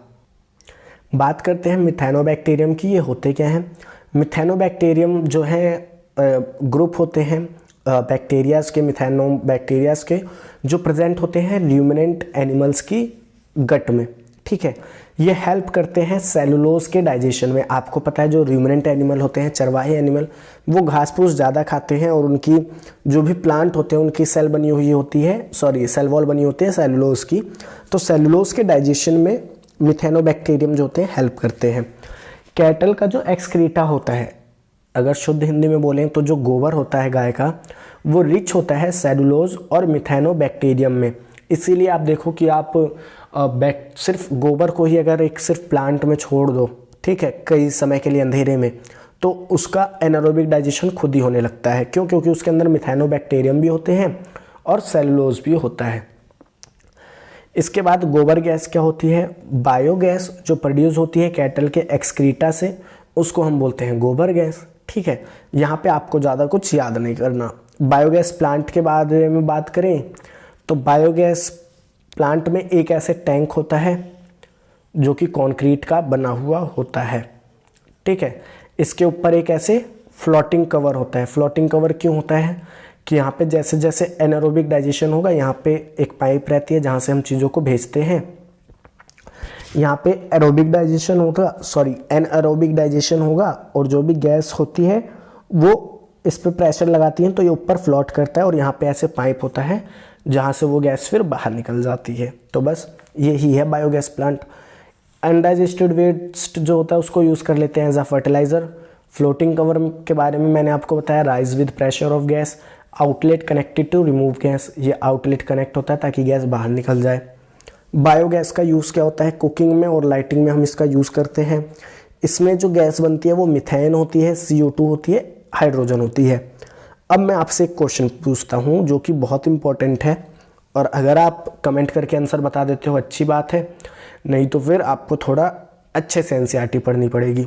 बात करते हैं मिथेनोबैक्टीरियम की। ये होते क्या हैं? मिथेनोबैक्टीरियम जो है ग्रुप होते हैं बैक्टीरियाज के, मिथेनोबैक्टीरियाज के, जो प्रेजेंट होते हैं र्यूमिनेंट एनिमल्स की गट में, ठीक है। ये हेल्प करते हैं सेलुलोज के डाइजेशन में। आपको पता है जो र्यूमिनेंट एनिमल होते हैं, चरवाहे एनिमल, वो घास फूस ज़्यादा खाते हैं और उनकी जो भी प्लांट होते हैं उनकी सेल बनी हुई होती है, सेल वॉल बनी होती है सेलुलोज की। तो सेलुलोज के डाइजेशन में मिथेनोबैक्टीरियम जो होते हैं हेल्प करते हैं। कैटल का जो एक्सक्रीटा होता है, अगर शुद्ध हिंदी में बोलें तो जो गोबर होता है गाय का, वो रिच होता है सेलुलोज और मिथेनोबैक्टीरियम में। इसीलिए आप देखो कि आप सिर्फ गोबर को ही अगर एक सिर्फ प्लांट में छोड़ दो, ठीक है, कई समय के लिए अंधेरे में, तो उसका एनारोबिक डाइजेशन खुद ही होने लगता है। क्यों? क्योंकि उसके अंदर मिथेनोबैक्टीरियम भी होते हैं और सेलुलोज भी होता है। इसके बाद गोबर गैस क्या होती है? बायोगैस जो प्रोड्यूस होती है कैटल के एक्सक्रीटा से, उसको हम बोलते हैं गोबर गैस, ठीक है। यहाँ पे आपको ज़्यादा कुछ याद नहीं करना। बायोगैस प्लांट के बारे में बात करें तो बायोगैस प्लांट में एक ऐसे टैंक होता है जो कि कंक्रीट का बना हुआ होता है, ठीक है। इसके ऊपर एक ऐसे फ्लोटिंग कवर होता है। फ्लोटिंग कवर क्यों होता है कि यहाँ पे जैसे जैसे एनारोबिक डाइजेशन होगा, यहाँ पे एक पाइप रहती है जहाँ से हम चीज़ों को भेजते हैं। यहाँ पे एरोबिक डाइजेशन होगा, एनएरोबिक डाइजेशन होगा, और जो भी गैस होती है वो इस पे प्रेशर लगाती है तो ये ऊपर फ्लोट करता है, और यहाँ पे ऐसे पाइप होता है जहाँ से वो गैस फिर बाहर निकल जाती है। तो बस यही है बायोगैस प्लांट। अनडाइजेस्टेड वेस्ट जो होता है उसको यूज़ कर लेते हैं as a fertiliser. Floating cover के बारे में मैंने आपको बताया, rise with pressure of gas, outlet connected to remove gas, ये आउटलेट कनेक्ट होता है ताकि गैस बाहर निकल जाए। बायोगैस का यूज़ क्या होता है, कुकिंग में और लाइटिंग में हम इसका यूज़ करते हैं। इसमें जो गैस बनती है वो मिथेन होती है, CO2 होती है, हाइड्रोजन होती है। अब मैं आपसे एक क्वेश्चन पूछता हूँ जो कि बहुत इंपॉर्टेंट है, और अगर आप कमेंट करके आंसर बता देते हो अच्छी बात है, नहीं तो फिर आपको थोड़ा अच्छे से NCERT पढ़नी पड़ेगी।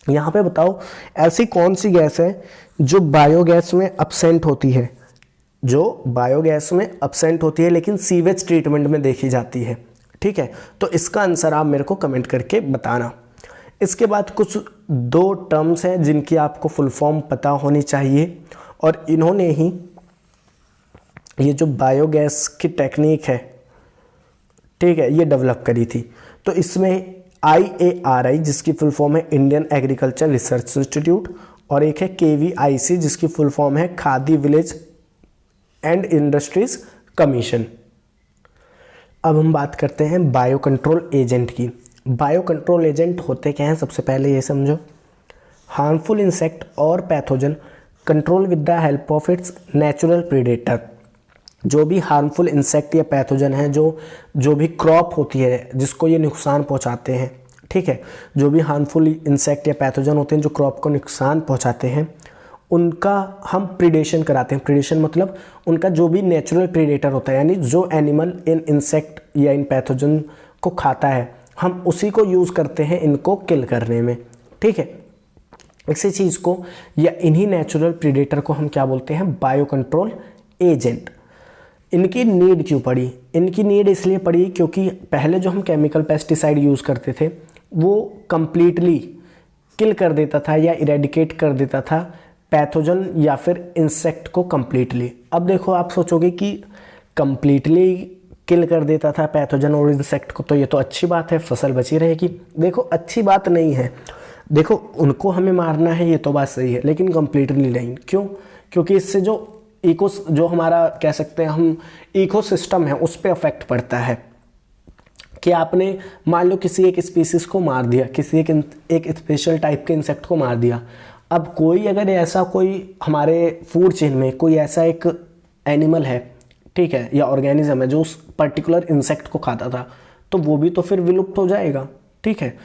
यहाँ पे बताओ ऐसी कौन सी गैस है जो बायोगैस में अब्सेंट होती है, जो बायोगैस में अब्सेंट होती है लेकिन सीवेज ट्रीटमेंट में देखी जाती है, ठीक है। तो इसका आंसर आप मेरे को कमेंट करके बताना। इसके बाद कुछ 2 टर्म्स हैं जिनकी आपको फुल फॉर्म पता होनी चाहिए, और इन्होंने ही ये जो बायोगैस की टेक्निक है, ठीक है, ये डेवलप करी थी। तो इसमें IARI जिसकी फुल फॉर्म है इंडियन एग्रीकल्चर रिसर्च इंस्टीट्यूट, और एक है KVIC जिसकी फुल फॉर्म है khadi village and industries commission. अब हम बात करते हैं बायो कंट्रोल एजेंट की। बायो कंट्रोल एजेंट होते क्या हैं, सबसे पहले ये समझो। हार्मफुल इंसेक्ट और pathogen control with the help of its natural predator. जो भी हार्मफुल इंसेक्ट या पैथोजन है, जो भी क्रॉप होती है जिसको ये नुकसान पहुंचाते हैं, ठीक है, जो भी हार्मफुल इंसेक्ट या पैथोजन होते हैं जो क्रॉप को नुकसान पहुंचाते हैं, उनका हम प्रीडेशन कराते हैं। प्रीडेशन मतलब उनका जो भी नेचुरल प्रीडेटर होता है, यानी जो एनिमल इन इंसेक्ट या इन पैथोजन को खाता है, हम उसी को यूज़ करते हैं इनको किल करने में, ठीक है। इसी चीज़ को या इन्हीं नेचुरल प्रीडेटर को हम क्या बोलते हैं, बायो कंट्रोल एजेंट। इनकी नीड क्यों पड़ी, इनकी नीड इसलिए पड़ी क्योंकि पहले जो हम केमिकल पेस्टिसाइड यूज़ करते थे वो कंप्लीटली किल कर देता था या इरेडिकेट कर देता था पैथोजन या फिर इंसेक्ट को कंप्लीटली। अब देखो आप सोचोगे कि कंप्लीटली किल कर देता था पैथोजन और इंसेक्ट को, तो ये तो अच्छी बात है, फसल बची रहेगी। देखो अच्छी बात नहीं है, देखो उनको हमें मारना है ये तो बात सही है, लेकिन कंप्लीटली नहीं। क्यों? क्योंकि इससे जो हमारा कह सकते हैं हम इकोसिस्टम है उस पर अफेक्ट पड़ता है। कि आपने मान लो किसी एक स्पीसीज को मार दिया, किसी एक स्पेशल टाइप के इंसेक्ट को मार दिया। अब कोई अगर ऐसा कोई हमारे फूड चेन में कोई ऐसा एक एनिमल है, ठीक है, या ऑर्गेनिज्म है जो उस पर्टिकुलर इंसेक्ट को खाता था, तो वो भी तो फिर विलुप्त हो जाएगा, ठीक है।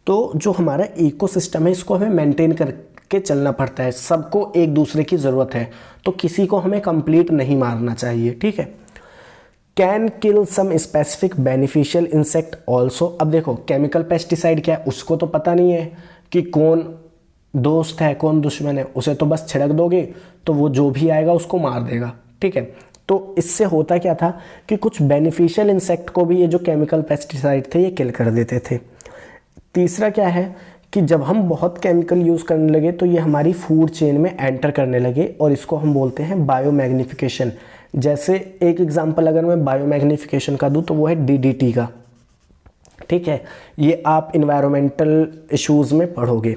तो जो हमारा इकोसिस्टम है इसको हमें मेंटेन करके चलना पड़ता है, सबको एक दूसरे की ज़रूरत है, तो किसी को हमें कंप्लीट नहीं मारना चाहिए, ठीक है। Can kill some specific beneficial insect also. अब देखो केमिकल पेस्टिसाइड क्या है उसको तो पता नहीं है कि कौन दोस्त है कौन दुश्मन है, उसे तो बस छिड़क दोगे तो वो जो भी आएगा उसको मार देगा, ठीक है। तो इससे होता क्या था कि कुछ बेनिफिशियल इंसेक्ट को भी ये जो केमिकल पेस्टिसाइड थे ये किल कर देते थे। तीसरा क्या है कि जब हम बहुत केमिकल यूज़ करने लगे तो ये हमारी फूड चेन में एंटर करने लगे, और इसको हम बोलते हैं बायोमैग्निफिकेशन। जैसे एक एग्जांपल अगर मैं बायोमैग्निफिकेशन का दूं तो वो है DDT का, ठीक है। ये आप इन्वायरमेंटल इश्यूज़ में पढ़ोगे।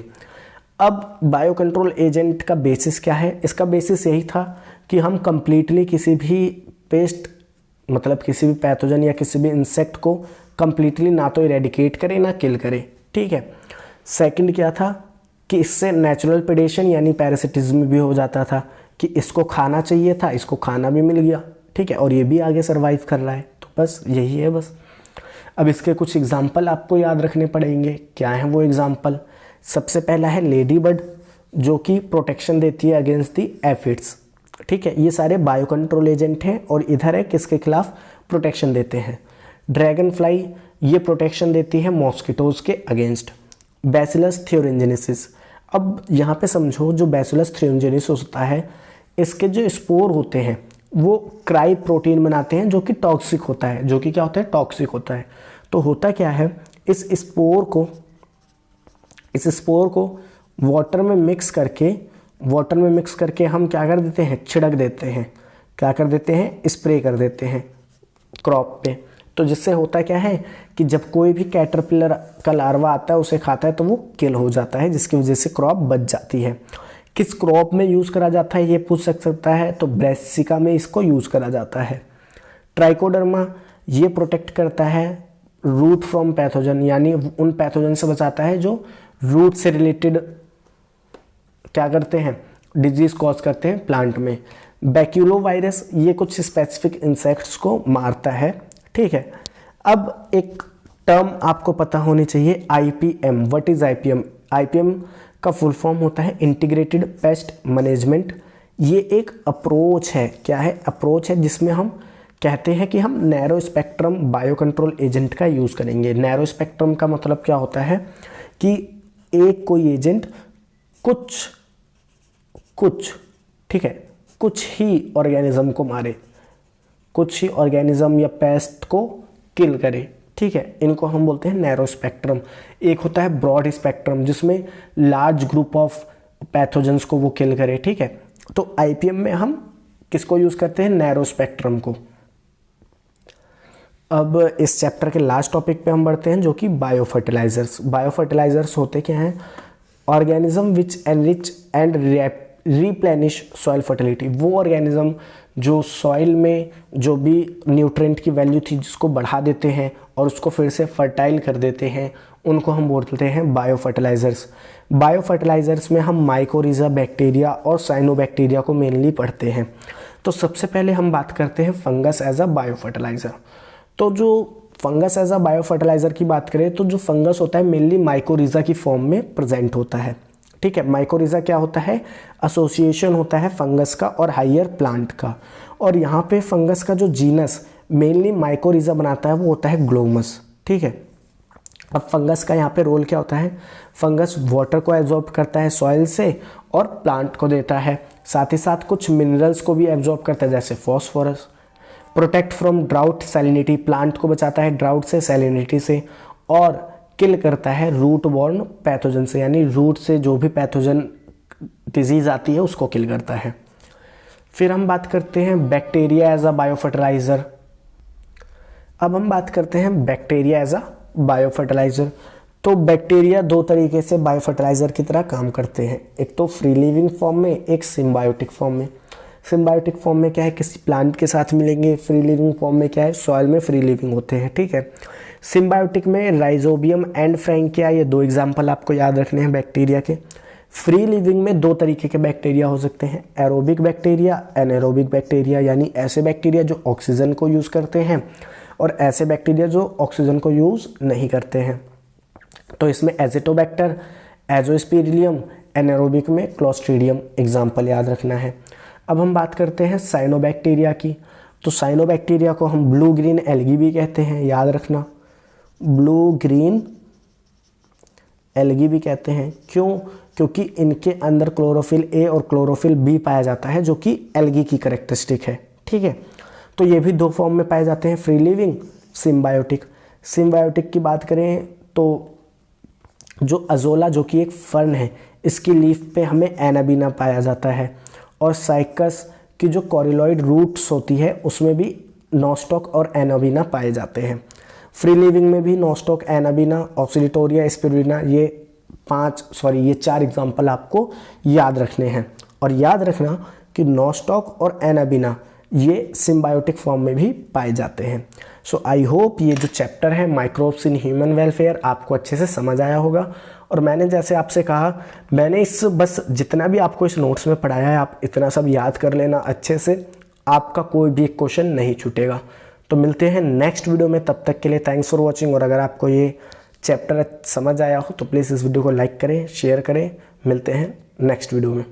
अब बायो कंट्रोल एजेंट का बेसिस क्या है? इसका बेसिस यही था कि हम कंप्लीटली किसी भी पेस्ट मतलब किसी भी पैथोजन या किसी भी इंसेक्ट को कंप्लीटली ना तो इरेडिकेट करें ना किल करें, ठीक है। सेकंड क्या था कि इससे नेचुरल प्रेडेशन यानी पैरासिटिज्म भी हो जाता था कि इसको खाना चाहिए था, इसको खाना भी मिल गया, ठीक है, और ये भी आगे सर्वाइव कर रहा है। तो बस यही है बस। अब इसके कुछ एग्जाम्पल आपको याद रखने पड़ेंगे। क्या है वो एग्जाम्पल? सबसे पहला है लेडी बर्ड जो कि प्रोटेक्शन देती है अगेंस्ट दी एफिड्स, ठीक है। ये सारे बायो कंट्रोल एजेंट हैं, और इधर है किसके खिलाफ प्रोटेक्शन देते हैं। ड्रैगन फ्लाई ये प्रोटेक्शन देती है मॉस्किटोज के अगेंस्ट। बैसिलस थ्योरिंजेनेसिस, अब यहाँ पे समझो जो बैसिलस थ्योरिंजेनेसिस होता है इसके जो स्पोर होते हैं वो क्राई प्रोटीन बनाते हैं जो कि टॉक्सिक होता है, जो कि क्या होता है, टॉक्सिक होता है। तो होता क्या है, इस स्पोर को वाटर में मिक्स करके हम क्या कर देते हैं, छिड़क देते हैं, क्या कर देते हैं, स्प्रे कर देते हैं क्रॉप पे। तो जिससे होता क्या है कि जब कोई भी कैटरपिलर का लार्वा आता है उसे खाता है तो वो किल हो जाता है, जिसकी वजह से क्रॉप बच जाती है। किस क्रॉप में यूज़ करा जाता है ये पूछ सकता है, तो ब्रासिका में इसको यूज़ करा जाता है। ट्राइकोडर्मा ये प्रोटेक्ट करता है रूट फ्रॉम पैथोजन, यानी उन पैथोजन से बचाता है जो रूट से रिलेटेड क्या करते हैं, डिजीज कॉज करते हैं प्लांट में। बैक्यूलोवायरस ये कुछ स्पेसिफिक इंसेक्ट्स को मारता है, ठीक है। अब एक टर्म आपको पता होनी चाहिए, IPM। What is IPM? IPM का फुल फॉर्म होता है इंटीग्रेटेड पेस्ट मैनेजमेंट। ये एक अप्रोच है, क्या है, अप्रोच है जिसमें हम कहते हैं कि हम narrow spectrum bio control agent का यूज़ करेंगे। नैरो स्पेक्ट्रम का मतलब क्या होता है कि एक कोई एजेंट कुछ ठीक है, कुछ ही ऑर्गेनिज्म को मारे, कुछ ही ऑर्गेनिज्म या पेस्ट को किल करे, ठीक है। इनको हम बोलते हैं नैरो स्पेक्ट्रम। एक होता है ब्रॉड स्पेक्ट्रम जिसमें लार्ज ग्रुप ऑफ पैथोजेंस को वो किल करे, ठीक है। तो IPM में हम किसको यूज़ करते हैं, नैरो स्पेक्ट्रम को। अब इस चैप्टर के लास्ट टॉपिक पे हम बढ़ते हैं जो कि बायो फर्टिलाइजर्स। बायो फर्टिलाइजर्स होते क्या हैं, organism which enrich and replenish soil fertility. वो ऑर्गेनिज्म जो सॉइल में जो भी न्यूट्रिएंट की वैल्यू थी जिसको बढ़ा देते हैं और उसको फिर से फर्टाइल कर देते हैं, उनको हम बोलते हैं बायो फर्टिलाइजर्स। बायो फर्टिलाइजर्स में हम माइकोरिज़ा बैक्टीरिया और साइनोबैक्टीरिया को मेनली पढ़ते हैं। तो सबसे पहले हम बात करते हैं fungus as a bio fertiliser. तो जो fungus as a bio fertiliser की बात करें तो जो फंगस होता है मेनली माइकोरिज़ा की फॉर्म में प्रेजेंट होता है, ठीक है। माइकोरिज़ा क्या होता है, एसोसिएशन होता है फंगस का और हायर प्लांट का। और यहाँ पे फंगस का जो जीनस मेनली माइकोरिज़ा बनाता है वो होता है ग्लोमस, ठीक है। अब फंगस का यहाँ पे रोल क्या होता है, फंगस वाटर को एब्जॉर्ब करता है सॉइल से और प्लांट को देता है, साथ ही साथ कुछ मिनरल्स को भी एब्जॉर्ब करता है जैसे phosphorus. Protect from drought salinity, plant को बचाता है ड्राउट से, सैलिनिटी से। और किल करता है रूट बॉर्न पैथोजन से, यानी रूट से जो भी पैथोजन डिजीज़ आती है उसको किल करता है। फिर हम बात करते हैं bacteria as a bio fertiliser. अब हम बात करते हैं bacteria as a bio fertiliser. तो बैक्टीरिया दो तरीके से बायो फर्टिलाइज़र की तरह काम करते हैं, एक तो फ्री लिविंग फॉर्म में, एक सिम्बायोटिक फॉर्म में। सिम्बायोटिक फॉर्म में क्या है, किसी प्लांट के साथ मिलेंगे, फ्री लिविंग फॉर्म में क्या है, सॉइल में फ्री लिविंग होते हैं, ठीक है। सिम्बायोटिक में राइजोबियम एंड फ्रैंकिया, ये दो एग्जाम्पल आपको याद रखने हैं बैक्टीरिया के। फ्री लिविंग में दो तरीके के बैक्टीरिया हो सकते हैं, एरोबिक बैक्टीरिया, एनएरोबिक बैक्टीरिया, यानी ऐसे बैक्टीरिया जो ऑक्सीजन को यूज़ करते हैं और ऐसे बैक्टीरिया जो ऑक्सीजन को यूज़ नहीं करते हैं। तो इसमें एजिटोबैक्टर, एजोस्पिरिलियम, एनएरोबिक में क्लोस्ट्रीडियम एग्जाम्पल याद रखना है। अब हम बात करते हैं साइनोबैक्टीरिया की। तो साइनोबैक्टीरिया को हम ब्लू ग्रीन एल्गी भी कहते हैं, याद रखना, ब्लू ग्रीन एल्गी भी कहते हैं। क्यों? क्योंकि इनके अंदर क्लोरोफिल ए और क्लोरोफिल बी पाया जाता है जो कि एल्गी की कैरेक्टरिस्टिक है, ठीक है। तो ये भी दो फॉर्म में पाए जाते हैं, फ्री लिविंग, सिम्बायोटिक। सिम्बायोटिक की बात करें तो जो अजोला जो कि एक फर्न है, इसकी लीफ पे हमें एनाबीना पाया जाता है। और साइकस की जो कॉरिलॉइड रूट्स होती है उसमें भी नोस्टॉक और एनाबीना पाए जाते हैं। फ्री लिविंग में भी नोस्टॉक, एनाबीना, ऑक्सीलिटोरिया, स्पिरुलिना, ये चार एग्जाम्पल आपको याद रखने हैं। और याद रखना कि नोस्टॉक और एनाबीना ये सिम्बायोटिक फॉर्म में भी पाए जाते हैं। सो आई होप ये जो चैप्टर है माइक्रोब्स इन ह्यूमन वेलफेयर आपको अच्छे से समझ आया होगा। और मैंने जैसे आपसे कहा, मैंने बस जितना भी आपको इस नोट्स में पढ़ाया है आप इतना सब याद कर लेना अच्छे से, आपका कोई भी एक क्वेश्चन नहीं छूटेगा। तो मिलते हैं नेक्स्ट वीडियो में, तब तक के लिए थैंक्स फॉर वॉचिंग। और अगर आपको ये चैप्टर समझ आया हो तो प्लीज़ इस वीडियो को लाइक करें, शेयर करें। मिलते हैं नेक्स्ट वीडियो में।